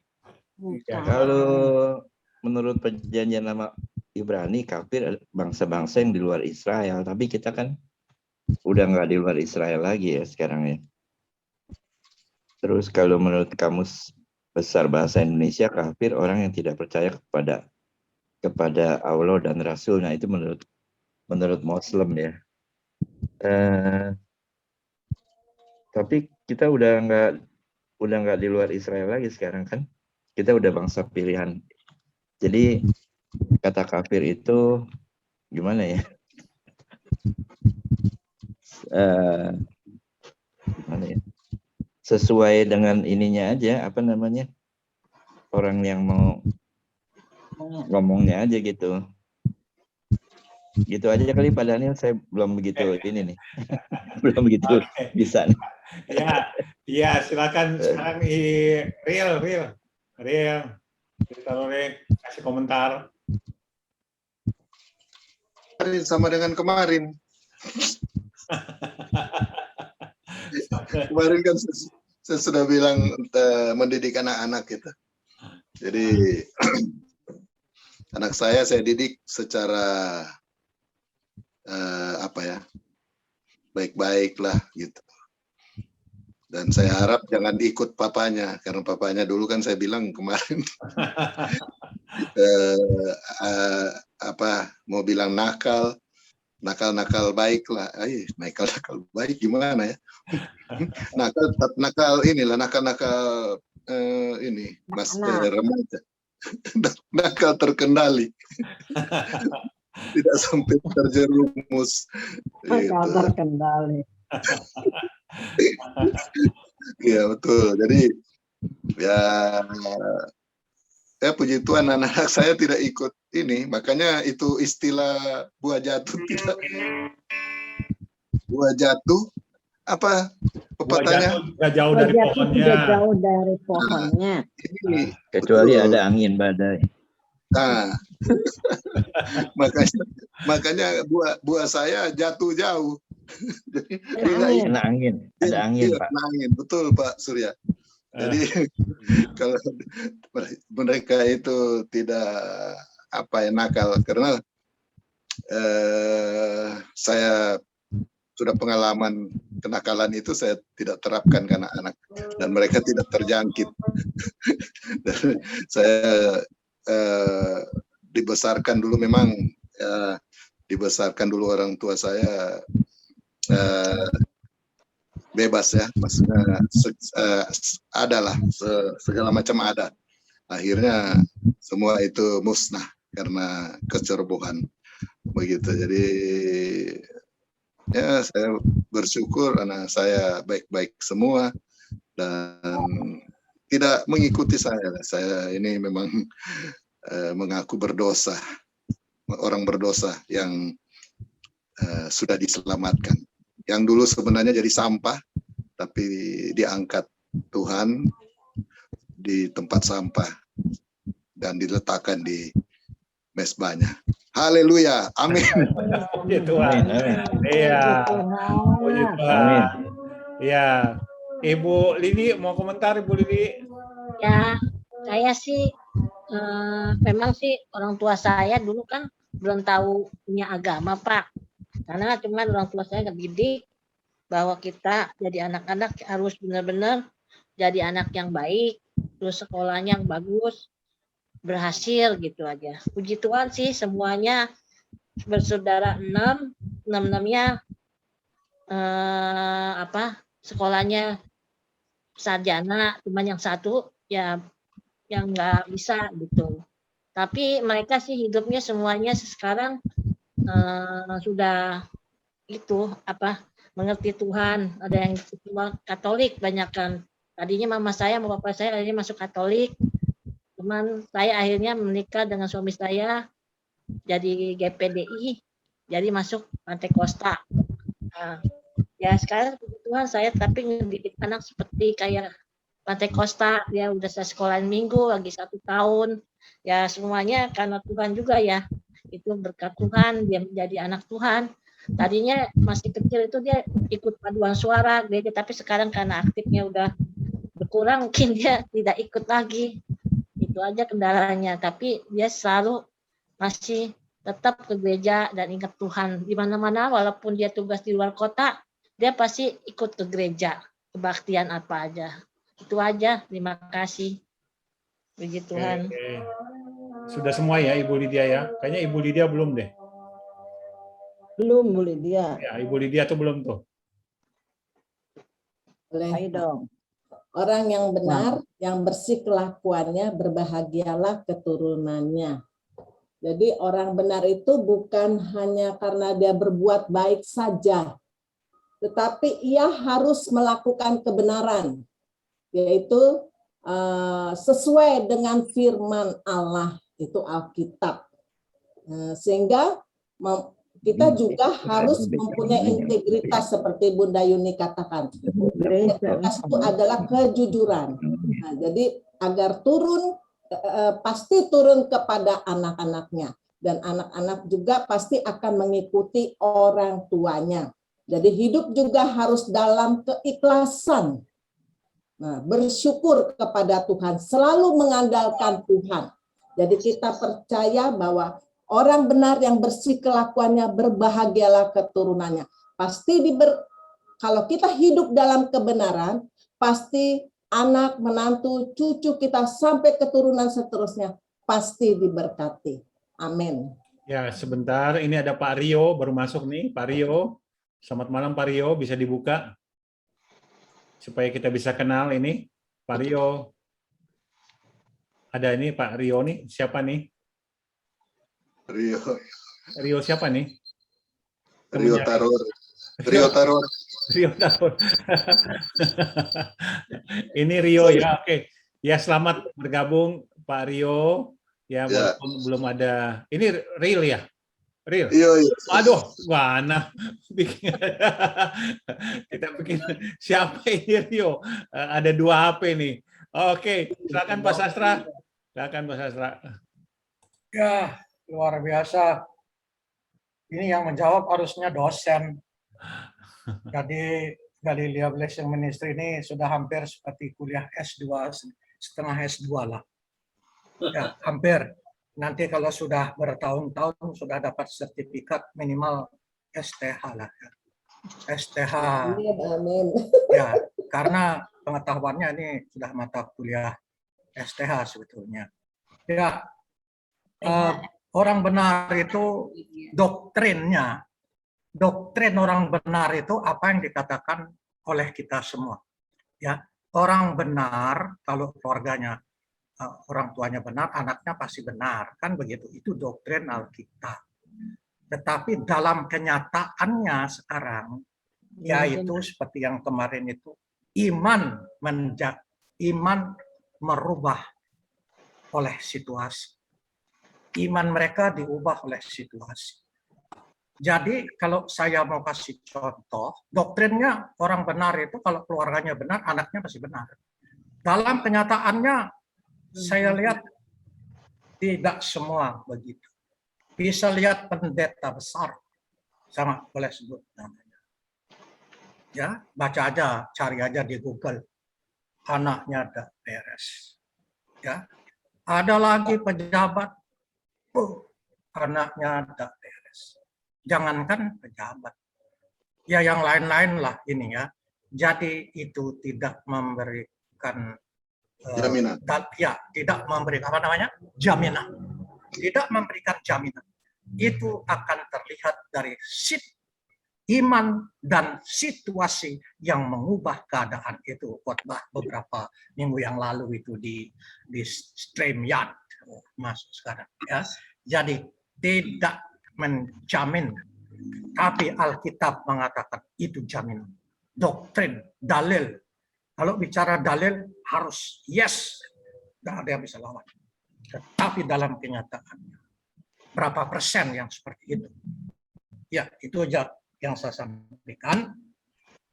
Kalau menurut perjanjian lama Ibrani, kafir bangsa-bangsa yang di luar Israel. Tapi kita kan udah nggak di luar Israel lagi ya sekarang ya. Terus kalau menurut Kamus Besar Bahasa Indonesia, kafir orang yang tidak percaya kepada Allah dan Rasul. Nah itu menurut Muslim ya. Tapi kita udah nggak di luar Israel lagi sekarang kan. Kita udah bangsa pilihan. Jadi kata kafir itu gimana ya? Gimana ya? Sesuai dengan ininya aja, apa namanya? Orang yang mau ngomongnya aja gitu. Gitu aja kali Pak Daniel, saya belum begitu ini nih. Belum begitu bisa nih. Ya, silakan sekarang Real. Kita kasih komentar. sama dengan kemarin. Kemarin kan saya sudah bilang mendidik anak-anak gitu. Jadi anak saya didik secara baik-baik lah gitu. Dan saya harap jangan ikut papanya, karena papanya dulu kan saya bilang kemarin mau bilang nakal baik lah. Nakal baik gimana ya? nakal ini Mas remaja. Nakal terkendali. Tidak sampai terjerumus. Nakal terkendali. Iya betul. Jadi ya puji Tuhan anak-anak saya tidak ikut ini, makanya itu istilah buah jatuh tidak. Buah jatuh apa pepatahnya? Nggak jauh dari pohonnya. Tidak jauh dari pohonnya. Kecuali ada angin badai. Nah, makanya buah saya jatuh jauh. Jadi Kena angin, ada angin, Pak. Kena angin, betul Pak Surya. Jadi kalau mereka itu tidak nakal, karena saya sudah pengalaman kenakalan itu saya tidak terapkan ke anak-anak dan mereka tidak terjangkit. Dan saya dibesarkan dulu memang dibesarkan dulu orang tua saya bebas ya, maksudnya adalah segala macam ada. Akhirnya semua itu musnah karena kecerobohan begitu. Jadi ya saya bersyukur anak saya baik-baik semua dan tidak mengikuti saya. Saya ini memang mengaku berdosa, orang berdosa yang sudah diselamatkan. Yang dulu sebenarnya jadi sampah, tapi diangkat Tuhan di tempat sampah dan diletakkan di mesbahnya. Haleluya, amin. Puji Tuhan. Iya. Puji Tuhan. Iya. Ibu Lidi mau komentar, Ibu Lidi? Ya, saya sih memang sih orang tua saya dulu kan belum tahu punya agama, Pak. Karena cuma orang tua saya ngedidik bahwa kita jadi anak-anak harus benar-benar jadi anak yang baik, terus sekolahnya yang bagus, berhasil gitu aja. Puji Tuhan sih semuanya bersaudara 6-6-nya sekolahnya sarjana, cuman yang satu ya yang nggak bisa gitu. Tapi mereka sih hidupnya semuanya sekarang sudah mengerti Tuhan. Ada yang cuma Katolik banyak kan. Tadinya mama saya sama papa saya akhirnya masuk Katolik. Cuman saya akhirnya menikah dengan suami saya jadi GPDI, jadi masuk Pantekosta. Nah, ya sekarang Tuhan saya tapi ngedidik anak seperti kayak Pantekosta, dia udah saya sekolahin minggu lagi 1 tahun. Ya semuanya karena Tuhan juga ya. Itu berkat Tuhan dia menjadi anak Tuhan. Tadinya masih kecil itu dia ikut paduan suara gereja, tapi sekarang karena aktifnya udah berkurang mungkin dia tidak ikut lagi. Itu aja kendalanya, tapi dia selalu masih tetap ke gereja dan ingat Tuhan di mana-mana, walaupun dia tugas di luar kota dia pasti ikut ke gereja, kebaktian apa aja. Itu aja, terima kasih. Puji Tuhan. Oke. Sudah semua ya Ibu Lydia ya? Kayaknya Ibu Lydia belum deh. Belum, Bu Lydia. Ya, Ibu Lydia tuh belum tuh. Boleh. dong. Orang yang benar, yang bersih kelakuannya, berbahagialah keturunannya. Jadi orang benar itu bukan hanya karena dia berbuat baik saja, tetapi ia harus melakukan kebenaran, yaitu sesuai dengan firman Allah, itu Alkitab. Sehingga kita juga harus mempunyai integritas seperti Bunda Yuni katakan. Integritas itu adalah kejujuran. Nah, jadi agar turun, pasti turun kepada anak-anaknya. dan anak-anak juga pasti akan mengikuti orang tuanya. Jadi hidup juga harus dalam keikhlasan. Nah, bersyukur kepada Tuhan, selalu mengandalkan Tuhan. Jadi kita percaya bahwa orang benar yang bersih kelakuannya, berbahagialah keturunannya. Pasti kalau kita hidup dalam kebenaran, pasti anak, menantu, cucu kita sampai keturunan seterusnya pasti diberkati. Amin. Ya, sebentar. Ini ada Pak Rio baru masuk nih. Pak Rio, selamat malam Pak Rio. Bisa dibuka supaya kita bisa kenal ini. Pak Rio. Ada ini Pak Rio nih. Siapa nih? Rio. Rio siapa nih? Rio Taror. Rio Taror. Rio Taror. Ini Rio ya. Oke. Ya, selamat bergabung Pak Rio. Ya, walaupun belum ada. Ini real ya? Real? Iya, iya. Aduh, mana? Kita bikin siapa ini Rio? Ada 2 HP nih. Oke, silakan Pak Sastra. Silakan Pak Sastra. Ya, luar biasa. Ini yang menjawab harusnya dosen. Jadi Galilea Blessing Ministry ini sudah hampir seperti kuliah S2, setengah S2 lah. Ya, hampir. Nanti kalau sudah bertahun-tahun sudah dapat sertifikat minimal STH lah. Ya. STH. Amin. Ya, karena pengetahuannya ini sudah mata kuliah STH sebetulnya. Ya, orang benar itu doktrinnya. Doktrin orang benar itu apa yang dikatakan oleh kita semua. Ya, orang benar kalau keluarganya orang tuanya benar, anaknya pasti benar, kan begitu. Itu doktrin Alkitab. Tetapi dalam kenyataannya sekarang, yaitu seperti yang kemarin itu, iman merubah oleh situasi. Iman mereka diubah oleh situasi. Jadi kalau saya mau kasih contoh, doktrinnya orang benar itu kalau keluarganya benar, anaknya pasti benar. Dalam kenyataannya, saya lihat tidak semua begitu. Bisa lihat pendeta besar, sama boleh sebut namanya. Ya, baca aja, cari aja di Google. Anaknya ada beres. Ya, ada lagi pejabat, anaknya ada beres. Jangankan pejabat, ya yang lain-lain lah ini ya. Jadi itu tidak memberikan jaminan. Ya, tidak memberikan apa namanya? Jaminan. Tidak memberikan jaminan. Itu akan terlihat dari iman dan situasi yang mengubah keadaan itu. Khotbah beberapa minggu yang lalu itu di StreamYard masuk sekarang ya. Jadi tidak menjamin, tapi Alkitab mengatakan itu jaminan. Doktrin, dalil. Kalau bicara dalil harus yes, tidak ada yang bisa lawan. Tetapi dalam kenyataannya, berapa persen yang seperti itu? Ya, itu aja yang saya sampaikan.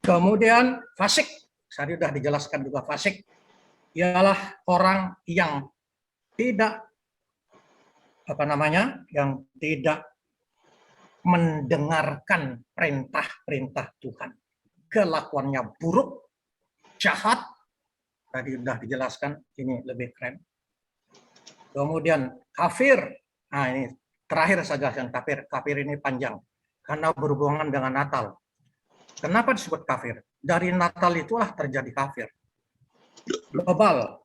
Kemudian fasik, tadi sudah dijelaskan juga fasik, ialah orang yang tidak yang tidak mendengarkan perintah-perintah Tuhan. Kelakuannya buruk, jahat, tadi sudah dijelaskan, ini lebih keren. Kemudian kafir, nah ini terakhir saja yang kafir. Kafir ini panjang, karena berhubungan dengan Natal. Kenapa disebut kafir? Dari Natal itulah terjadi kafir. Bebal,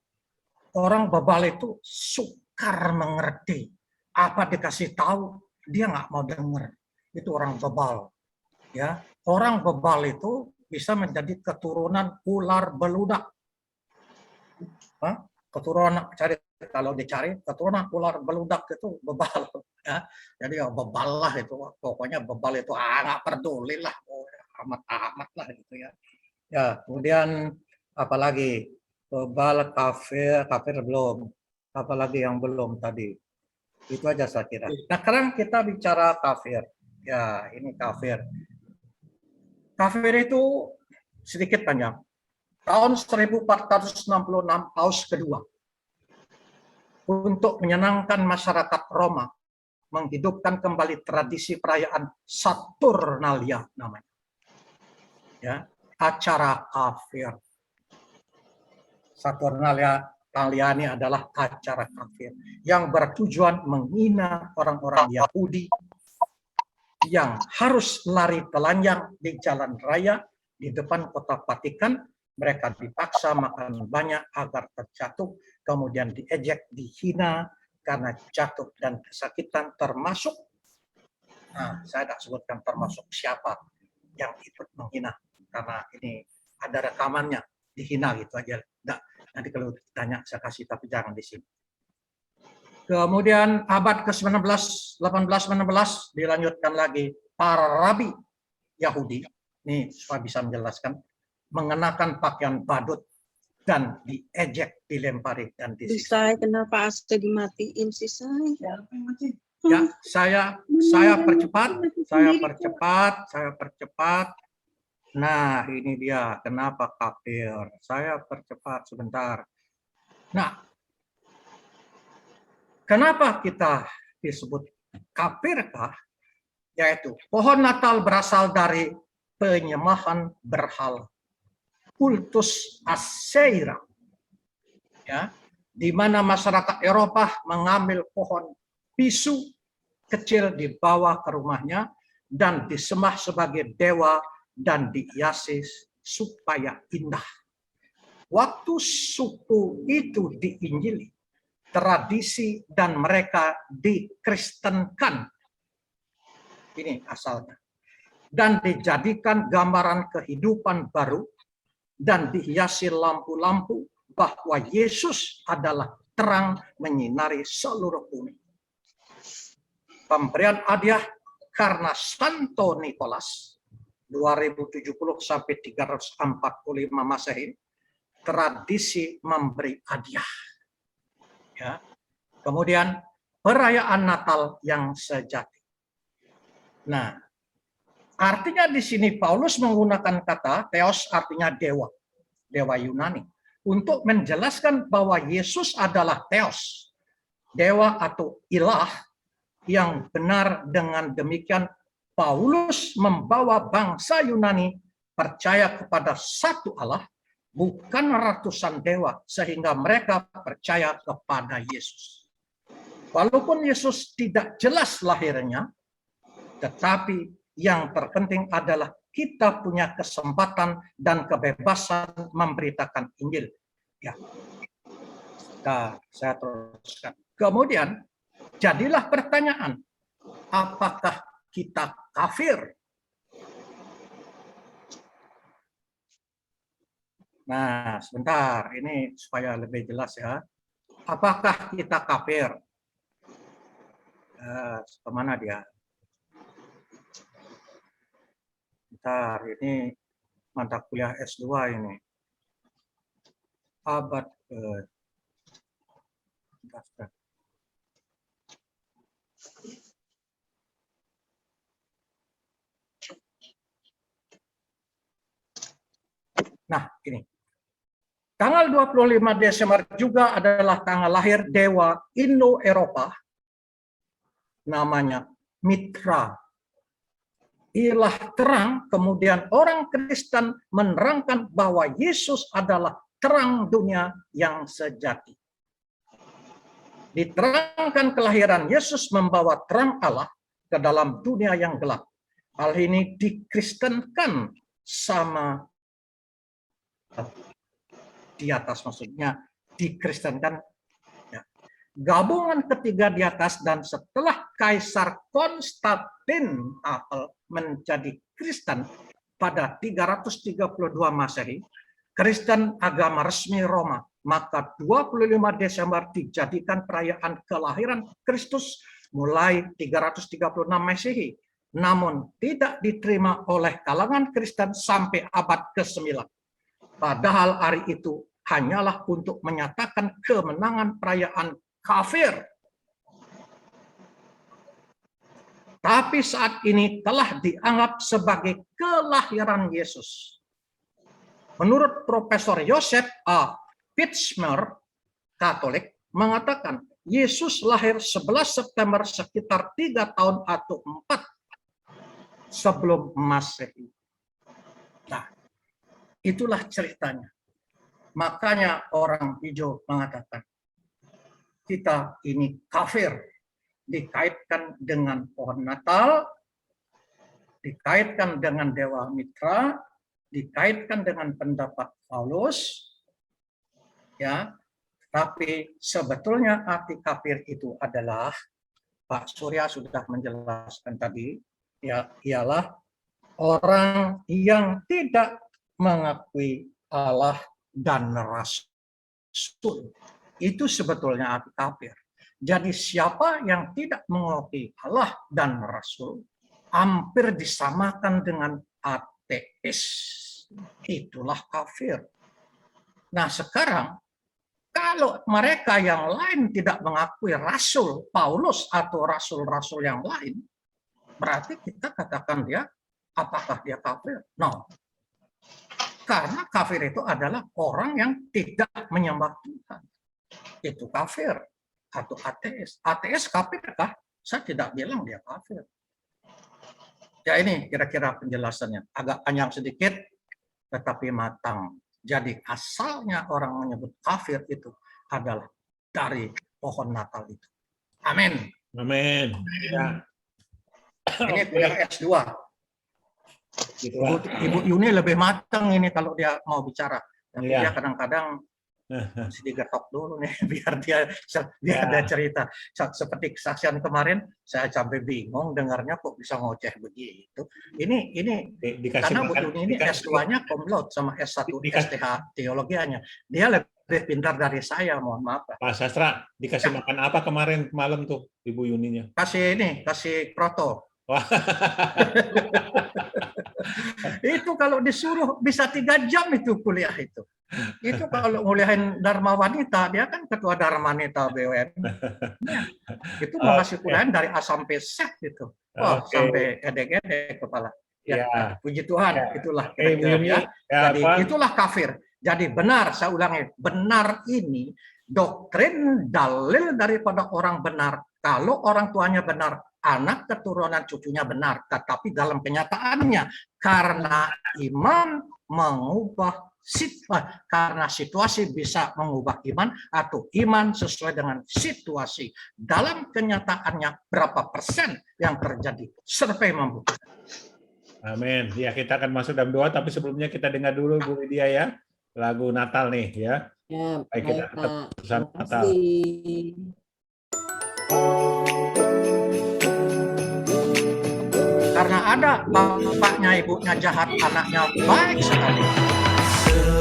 orang bebal itu sukar mengerti. Apa dikasih tahu, dia nggak mau dengar. Itu orang bebal. Ya, orang bebal itu bisa menjadi keturunan ular beludak. Keturunan kalau dicari keturunan ular beludak itu bebal. Ya, jadi ya bebal lah itu. Pokoknya bebal itu nggak peduli lah, amat-amat lah gitu ya. Ya, kemudian apalagi bebal, kafir belum. Apalagi yang belum tadi. Itu aja saya kira. Nah, sekarang kita bicara kafir. Ya, ini kafir. Kafir itu sedikit panjang. Tahun 1466 Paus kedua. Untuk menyenangkan masyarakat Roma, menghidupkan kembali tradisi perayaan Saturnalia namanya. Ya, acara kafir. Saturnalia ini adalah acara kafir yang bertujuan menghina orang-orang Yahudi yang harus lari telanjang di jalan raya di depan kota Vatikan. Mereka dipaksa makan banyak agar terjatuh, kemudian diejek, dihina karena jatuh dan kesakitan, termasuk, nah saya tidak sebutkan termasuk siapa yang ikut menghina, karena ini ada rekamannya, dihina gitu aja. Nggak, nanti kalau ditanya saya kasih, tapi jangan di sini. Kemudian abad ke-19, 18-19 dilanjutkan lagi, para rabi Yahudi, ini supaya bisa menjelaskan, mengenakan pakaian badut dan diejek, dilempari dan disiksa. Saya kenapa Asa dimatiin sih saya? Ya, saya percepat. Nah, ini dia kenapa kafir. Saya percepat sebentar. Nah, kenapa kita disebut kafirkah? Yaitu pohon Natal berasal dari penyembahan berhala, kultus Aseira, ya, di mana masyarakat Eropa mengambil pohon pisu kecil dibawa ke rumahnya dan disembah sebagai dewa dan dihiasi supaya indah. Waktu suku itu diinjili, tradisi dan mereka dikristenkan. Ini asalnya. Dan dijadikan gambaran kehidupan baru dan dihiasi lampu-lampu bahwa Yesus adalah terang menyinari seluruh bumi. Pemberian hadiah karena Santo Nikolas 2070 sampai 345 Masehi, tradisi memberi hadiah. Ya. Kemudian perayaan Natal yang sejati. Nah, artinya di sini Paulus menggunakan kata theos, artinya dewa, dewa Yunani, untuk menjelaskan bahwa Yesus adalah theos, dewa atau ilah yang benar. Dengan demikian Paulus membawa bangsa Yunani percaya kepada satu Allah, bukan ratusan dewa, sehingga mereka percaya kepada Yesus. Walaupun Yesus tidak jelas lahirnya, tetapi yang terpenting adalah kita punya kesempatan dan kebebasan memberitakan Injil. Ya, saya teruskan. Kemudian jadilah pertanyaan, apakah kita kafir? Nah, sebentar, ini supaya lebih jelas ya. Apakah kita kafir? Kemana dia? Bentar, ini mata kuliah S2 ini. Abad ke... Nah, ini. Tanggal 25 Desember juga adalah tanggal lahir dewa Indo-Eropa, namanya Mitra, ilah terang. Kemudian orang Kristen menerangkan bahwa Yesus adalah terang dunia yang sejati. Diterangkan kelahiran Yesus membawa terang Allah ke dalam dunia yang gelap. Hal ini dikristenkan sama di atas, maksudnya dikristenkan, ya. Gabungan ketiga di atas, dan setelah Kaisar Konstantinopel menjadi Kristen pada 332 Masehi, Kristen agama resmi Roma, maka 25 Desember dijadikan perayaan kelahiran Kristus mulai 336 Masehi, namun tidak diterima oleh kalangan Kristen sampai abad ke-9. Padahal hari itu hanyalah untuk menyatakan kemenangan perayaan kafir. Tapi saat ini telah dianggap sebagai kelahiran Yesus. Menurut Profesor Joseph A. Fitzmer, Katolik, mengatakan Yesus lahir 11 September sekitar 3 tahun atau 4 sebelum Masehi. Nah, itulah ceritanya. Makanya orang hijau mengatakan, kita ini kafir, dikaitkan dengan pohon Natal, dikaitkan dengan Dewa Mitra, dikaitkan dengan pendapat Paulus, ya. Tapi sebetulnya arti kafir itu adalah, Pak Surya sudah menjelaskan tadi, ya, ialah orang yang tidak mengakui Allah dan Rasul. Itu sebetulnya arti kafir. Jadi siapa yang tidak mengakui Allah dan Rasul, hampir disamakan dengan ateis. Itulah kafir. Nah sekarang, kalau mereka yang lain tidak mengakui Rasul Paulus atau Rasul-Rasul yang lain, berarti kita katakan dia, apakah dia kafir? No. Karena kafir itu adalah orang yang tidak menyembah Tuhan. Itu kafir atau ateis. Ateis kafir kah? Saya tidak bilang dia kafir. Ya ini kira-kira penjelasannya. Agak panjang sedikit, tetapi matang. Jadi asalnya orang menyebut kafir itu adalah dari pohon Natal itu. Amin. Amin. Ya. Ini kuliah S2. Ibu Yuni lebih matang ini kalau dia mau bicara. Tapi dia kadang-kadang mesti digetok dulu nih biar ada cerita. Seperti kesaksian kemarin, saya sampai bingung dengarnya kok bisa ngoceh begitu. Ini karena Bu Yuni ini S2-nya komlot sama S1 STH teologianya. Dia lebih pintar dari saya, mohon maaf. Pak Sastra, dikasih makan apa kemarin malam tuh Ibu Yuninya? Kasih kroto. Itu kalau disuruh bisa 3 jam itu kuliah itu. Itu kalau nguliahin Dharma Wanita, dia kan ketua Dharma Wanita BUMN. Itu mau ngasih kuliahan dari A sampai Z gitu. Wah, sampai edek-edek kepala. Ya, puji Tuhan, itulah kira-kira ya. Jadi itulah kafir. Jadi benar, saya ulangi, benar ini doktrin dalil daripada orang benar. Kalau orang tuanya benar, anak keturunan cucunya benar. Tetapi dalam kenyataannya, karena iman mengubah karena situasi bisa mengubah iman atau iman sesuai dengan situasi. Dalam kenyataannya berapa persen yang terjadi? Survei membuktikan. Amin. Ya, kita akan masuk dalam doa, tapi sebelumnya kita dengar dulu Bu Lydia ya, lagu Natal nih ya. Ya, baik, kita tetap pesan Natal. Karena ada bapaknya, ibunya jahat, anaknya baik sekali.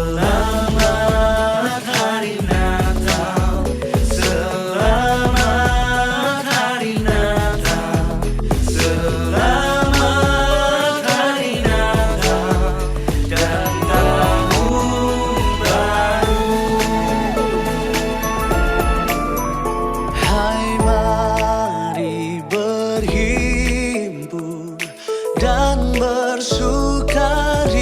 Selamat hari Natal, selamat hari Natal, selamat hari Natal dan tahun baru. Hai, mari berhimpun dan bersukaria.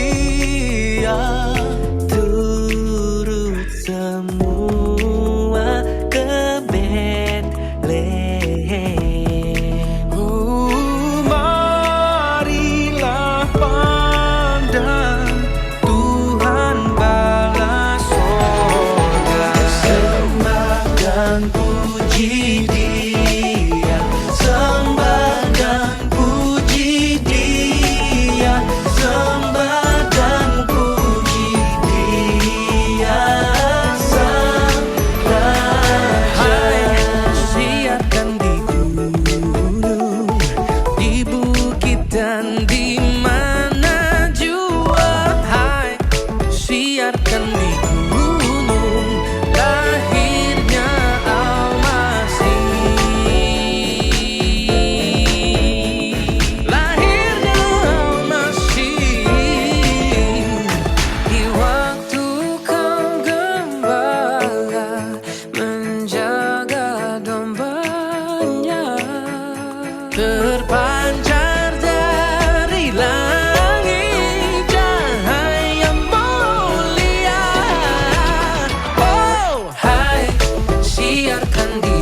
Siarkan di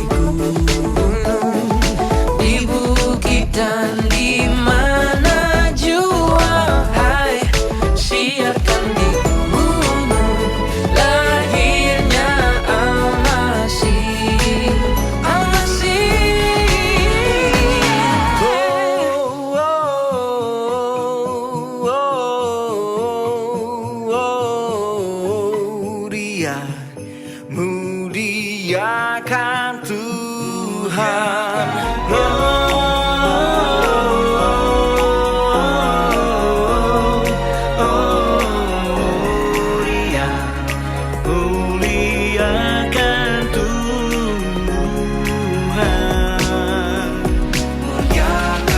muliakan Tuhan. Dia muliakan Tuhan. Muliakan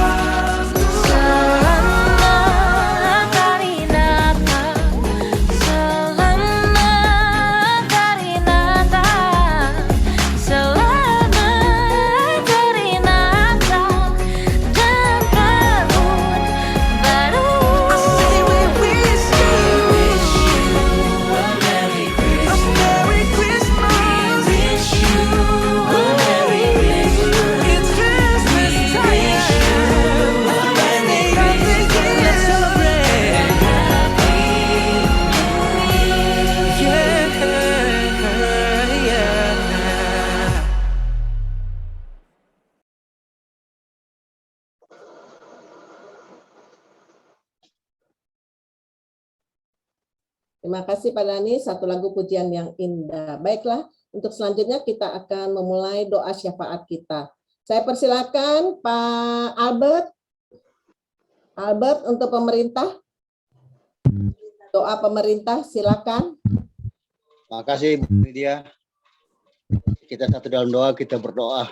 Terima kasih Pak Dhani, satu lagu pujian yang indah. Baiklah, untuk selanjutnya kita akan memulai doa syafaat kita. Saya persilakan Pak Albert. Albert untuk pemerintah. Doa pemerintah, silakan. Terima kasih Bu Lydia. Kita satu dalam doa, kita berdoa.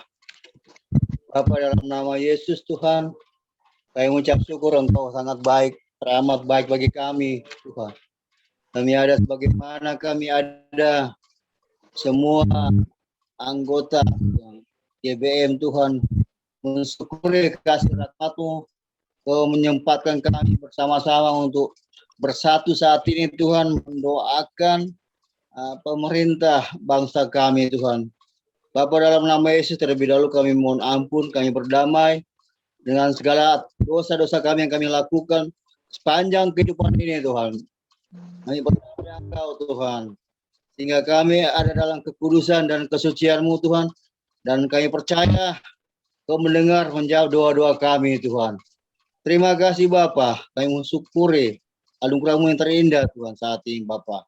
Bapa, dalam nama Yesus Tuhan, kami mengucap syukur Engkau sangat baik, teramat baik bagi kami Tuhan. Kami ada sebagaimana kami ada semua anggota GBM Tuhan, mensyukuri kasih rahmat-Mu, Kau menyempatkan kami bersama-sama untuk bersatu saat ini Tuhan, mendoakan pemerintah bangsa kami Tuhan. Bapa, dalam nama Yesus terlebih dahulu kami mohon ampun, kami berdamai dengan segala dosa-dosa kami yang kami lakukan sepanjang kehidupan ini Tuhan. Kami berdoa Engkau Tuhan, sehingga kami ada dalam kekudusan dan kesucian-Mu Tuhan, dan kami percaya Kau mendengar menjawab doa-doa kami Tuhan. Terima kasih Bapa, kami mensyukuri anugerah-Mu yang terindah Tuhan saat ini Bapa.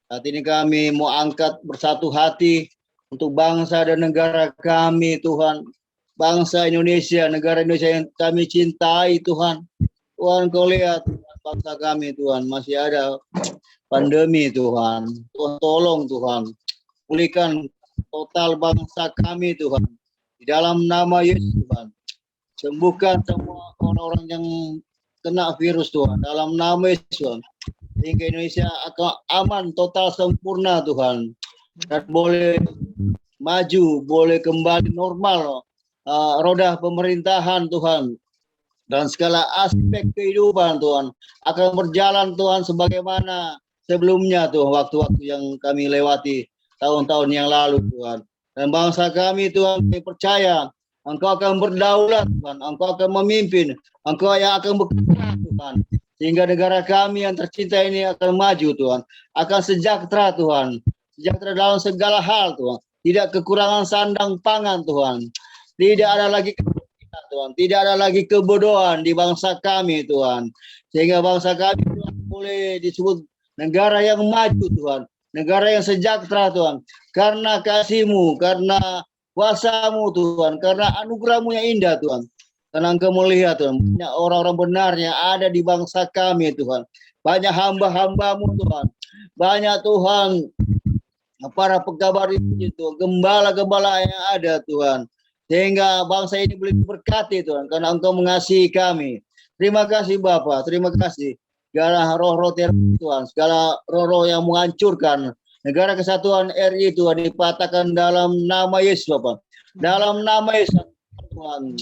Saat ini kami mau angkat bersatu hati untuk bangsa dan negara kami Tuhan, bangsa Indonesia, negara Indonesia yang kami cintai Tuhan. Tuhan, Kau lihat bangsa kami Tuhan, masih ada pandemi Tuhan. Tuhan tolong Tuhan, pulihkan total bangsa kami Tuhan. Di dalam nama Yesus Tuhan, sembuhkan semua orang-orang yang kena virus Tuhan. Dalam nama Yesus Tuhan, sehingga Indonesia akan aman, total, sempurna Tuhan. Dan boleh maju, boleh kembali normal, roda pemerintahan Tuhan. Dan segala aspek kehidupan Tuhan akan berjalan Tuhan sebagaimana sebelumnya Tuhan, waktu-waktu yang kami lewati tahun-tahun yang lalu Tuhan. Dan bangsa kami Tuhan, kami percaya Engkau akan berdaulat Tuhan, Engkau akan memimpin, Engkau yang akan bekerja Tuhan. Sehingga negara kami yang tercinta ini akan maju Tuhan, akan sejahtera Tuhan, sejahtera dalam segala hal Tuhan. Tidak kekurangan sandang pangan Tuhan, tidak ada lagi Tuhan, tidak ada lagi kebodohan di bangsa kami Tuhan, sehingga bangsa kami Tuhan boleh disebut negara yang maju Tuhan, negara yang sejahtera Tuhan, karena kasih-Mu, karena kuasa-Mu Tuhan, karena anugerah-Mu yang indah Tuhan. Karena Engkau melihat Tuhan, banyak orang-orang benar yang ada di bangsa kami Tuhan, banyak hamba-hamba-Mu Tuhan, banyak Tuhan para pekabar itu, gembala-gembala yang ada Tuhan, sehingga bangsa ini boleh diberkati Tuhan, karena Engkau mengasihi kami. Terima kasih Bapa, terima kasih. Segala roh-roh teroris Tuhan, segala roh-roh yang menghancurkan negara kesatuan RI Tuhan, dipatahkan dalam nama Yesus Bapa. Dalam nama Yesus Tuhan.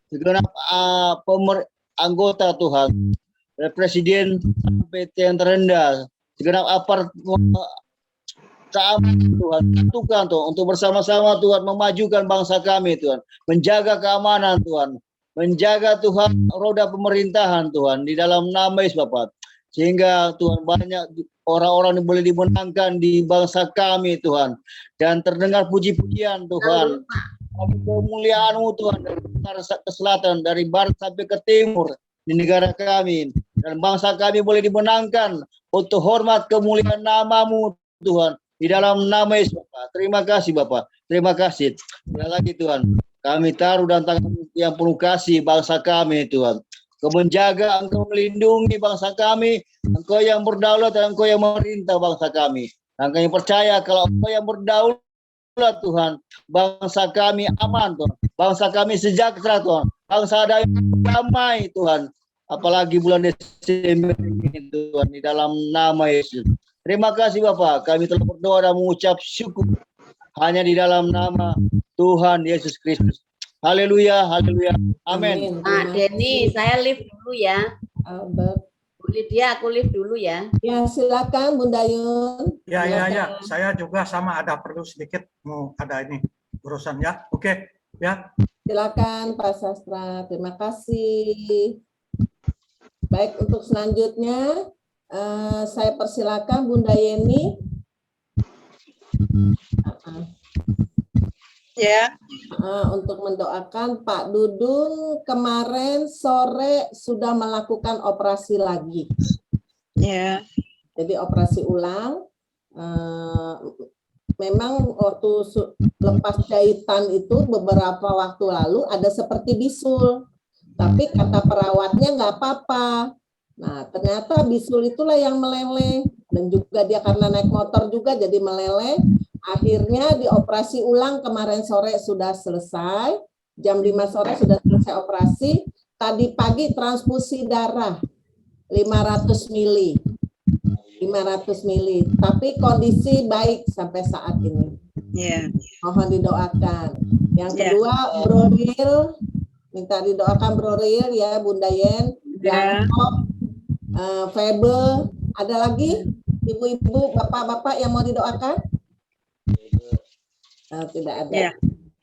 Segenap anggota Tuhan, dari presiden sampai yang terendah, segenap apart keamanan Tuhan, satukan Tuhan untuk bersama-sama Tuhan memajukan bangsa kami Tuhan, menjaga keamanan Tuhan, menjaga Tuhan roda pemerintahan Tuhan di dalam nama Yesus Bapa, sehingga Tuhan banyak orang-orang yang boleh dimenangkan di bangsa kami Tuhan, dan terdengar puji-pujian Tuhan, kemuliaan-Mu Tuhan dari utara ke selatan, dari barat sampai ke timur di negara kami, dan bangsa kami boleh dimenangkan untuk hormat kemuliaan nama-Mu Tuhan. Di dalam nama Yesus Bapa. Terima kasih Bapak. Terima kasih. Sekali lagi Tuhan. Kami taruh dalam tangan yang penuh kasih bangsa kami Tuhan. Engkau menjaga, Engkau melindungi bangsa kami. Engkau yang berdaulat dan Engkau yang memerintah bangsa kami. Dan kami percaya kalau Engkau yang berdaulat Tuhan, bangsa kami aman Tuhan. Bangsa kami sejahtera Tuhan. Bangsa ada damai Tuhan. Apalagi bulan Desember ini Tuhan, di dalam nama Yesus. Terima kasih Bapak. Kami telah berdoa dan mengucap syukur hanya di dalam nama Tuhan Yesus Kristus. Haleluya, haleluya. Amin. Nah, Denny, saya live dulu ya. Albert. Bu Lydia, aku live dulu ya. Ya, silakan Bunda Yun. Ya. Saya juga sama ada perlu sedikit mau ada ini urusan ya. Oke, ya. Silakan Pak Sastra. Terima kasih. Baik, untuk selanjutnya saya persilakan Bunda Yeni. Ya. Untuk mendoakan Pak Dudung kemarin sore sudah melakukan operasi lagi. Ya. Jadi operasi ulang. Memang waktu lepas jahitan itu beberapa waktu lalu ada seperti bisul. Tapi kata perawatnya nggak apa-apa. Nah ternyata bisul itulah yang meleleh. Dan juga dia karena naik motor juga jadi meleleh. Akhirnya dioperasi ulang kemarin sore sudah selesai. Jam 5 sore sudah selesai operasi. Tadi pagi transfusi darah 500 mili. 500 mili. Tapi kondisi baik sampai saat ini. Yeah. Mohon didoakan. Yang kedua, Bro Ril. Minta didoakan Bro Ril ya, Bunda Yen. Yang Febe. Ada lagi? Ibu-ibu, bapak-bapak yang mau didoakan? Tidak ada.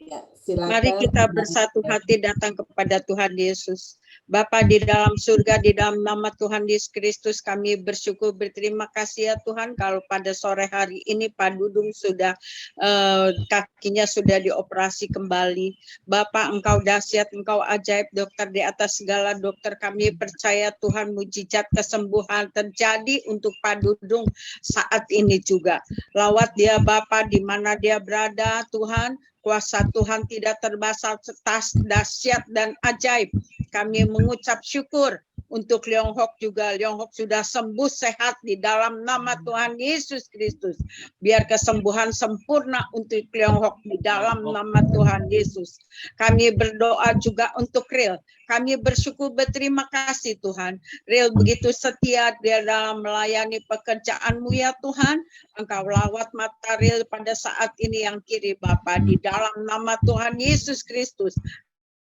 Ya, silakan. Mari kita bersatu hati datang kepada Tuhan Yesus. Bapa di dalam surga, di dalam nama Tuhan Yesus Kristus, kami bersyukur berterima kasih ya Tuhan kalau pada sore hari ini Pak Dudung sudah kakinya sudah dioperasi kembali. Bapa, Engkau dahsyat, Engkau ajaib, dokter di atas segala dokter. Kami percaya Tuhan mujizat kesembuhan terjadi untuk Pak Dudung saat ini juga. Lawat dia Bapa di mana dia berada Tuhan. Kuasa Tuhan tidak terbatas, dahsyat dan ajaib. Kami mengucap syukur untuk Leong Hok juga. Leong Hok sudah sembuh sehat di dalam nama Tuhan Yesus Kristus. Biar kesembuhan sempurna untuk Leong Hok di dalam nama Tuhan Yesus. Kami berdoa juga untuk Ril. Kami bersyukur berterima kasih Tuhan. Ril begitu setia dia dalam melayani pekerjaan-Mu ya Tuhan. Engkau lawat mata Ril pada saat ini yang kiri Bapa di dalam nama Tuhan Yesus Kristus.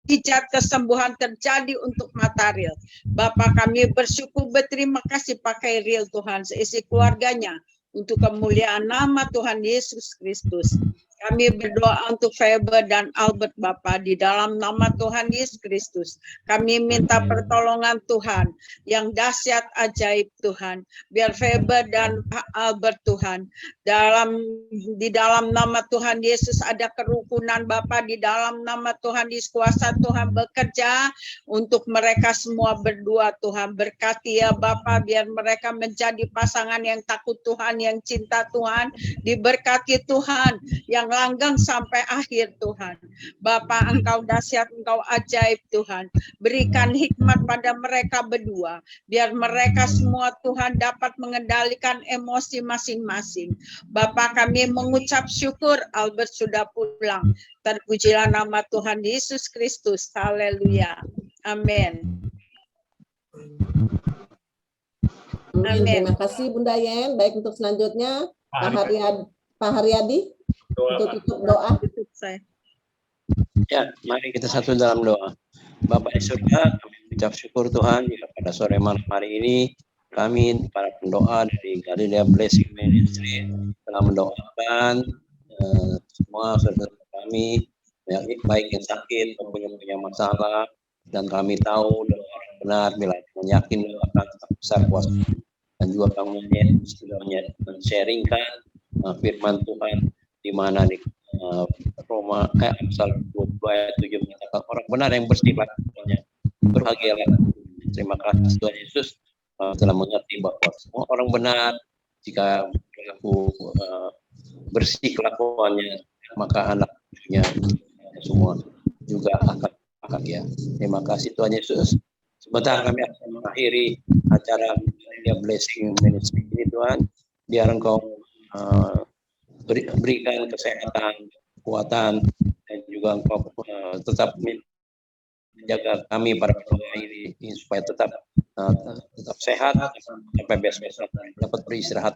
Mujizat kesembuhan terjadi untuk mata Ril. Bapa kami bersyukur berterima kasih pakai Ril Tuhan seisi keluarganya untuk kemuliaan nama Tuhan Yesus Kristus. Kami berdoa untuk Faber dan Albert Bapa di dalam nama Tuhan Yesus Kristus. Kami minta pertolongan Tuhan yang dahsyat ajaib Tuhan. Biar Faber dan Albert Tuhan di dalam nama Tuhan Yesus ada kerukunan Bapa di dalam nama Tuhan Yesus, kuasa Tuhan bekerja untuk mereka semua berdua Tuhan. Berkati ya Bapa biar mereka menjadi pasangan yang takut Tuhan, yang cinta Tuhan, diberkati Tuhan yang langgang sampai akhir Tuhan. Bapa Engkau dahsyat, Engkau ajaib Tuhan. Berikan hikmat pada mereka berdua. Biar mereka semua Tuhan dapat mengendalikan emosi masing-masing. Bapa kami mengucap syukur Albert sudah pulang. Terpujilah nama Tuhan Yesus Kristus. Haleluya. Amin. Amin. Terima kasih Bunda Yen. Baik untuk selanjutnya Pak Haryadi. Untuk tutup doa. Ya, mari kita satu dalam doa. Bapak di surga, kami mengucap syukur Tuhan jika pada sore malam hari ini kami para pendoa dari Galilea Blessing Ministry telah mendoakan semua saudara kami baik yang sakit maupun yang punya masalah, dan kami tahu doa orang benar bila yakin doa akan tetap besar kuasa, dan juga kami sudah men-sharingkan firman Tuhan di mana di Roma Amsal 20 ayat 7 mengatakan orang benar yang bersifat berbahagialah. Terima kasih Tuhan Yesus telah mengerti bahwa semua orang benar jika berlaku bersih kelakuannya, maka anak cucunya semua juga akan bahagia. Terima kasih Tuhan Yesus. Sebentar kami akan mengakhiri acara Media Blessing Ministry ini Tuhan. Biar Engkau berikan kesehatan, kekuatan, dan juga Engkau tetap menjaga kami para pendengar ini supaya tetap sehat sampai besok dapat beristirahat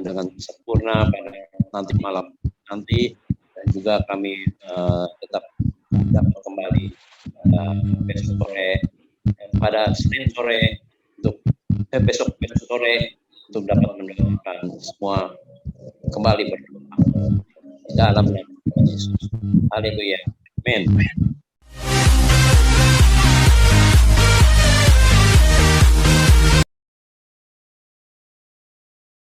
dengan sempurna pada nanti malam nanti, dan juga kami tetap dapat kembali besok sore pada Senin sore untuk besok sore untuk dapat mendengarkan semua kembali berdoa di dalam nama Yesus. Haleluya. Amin.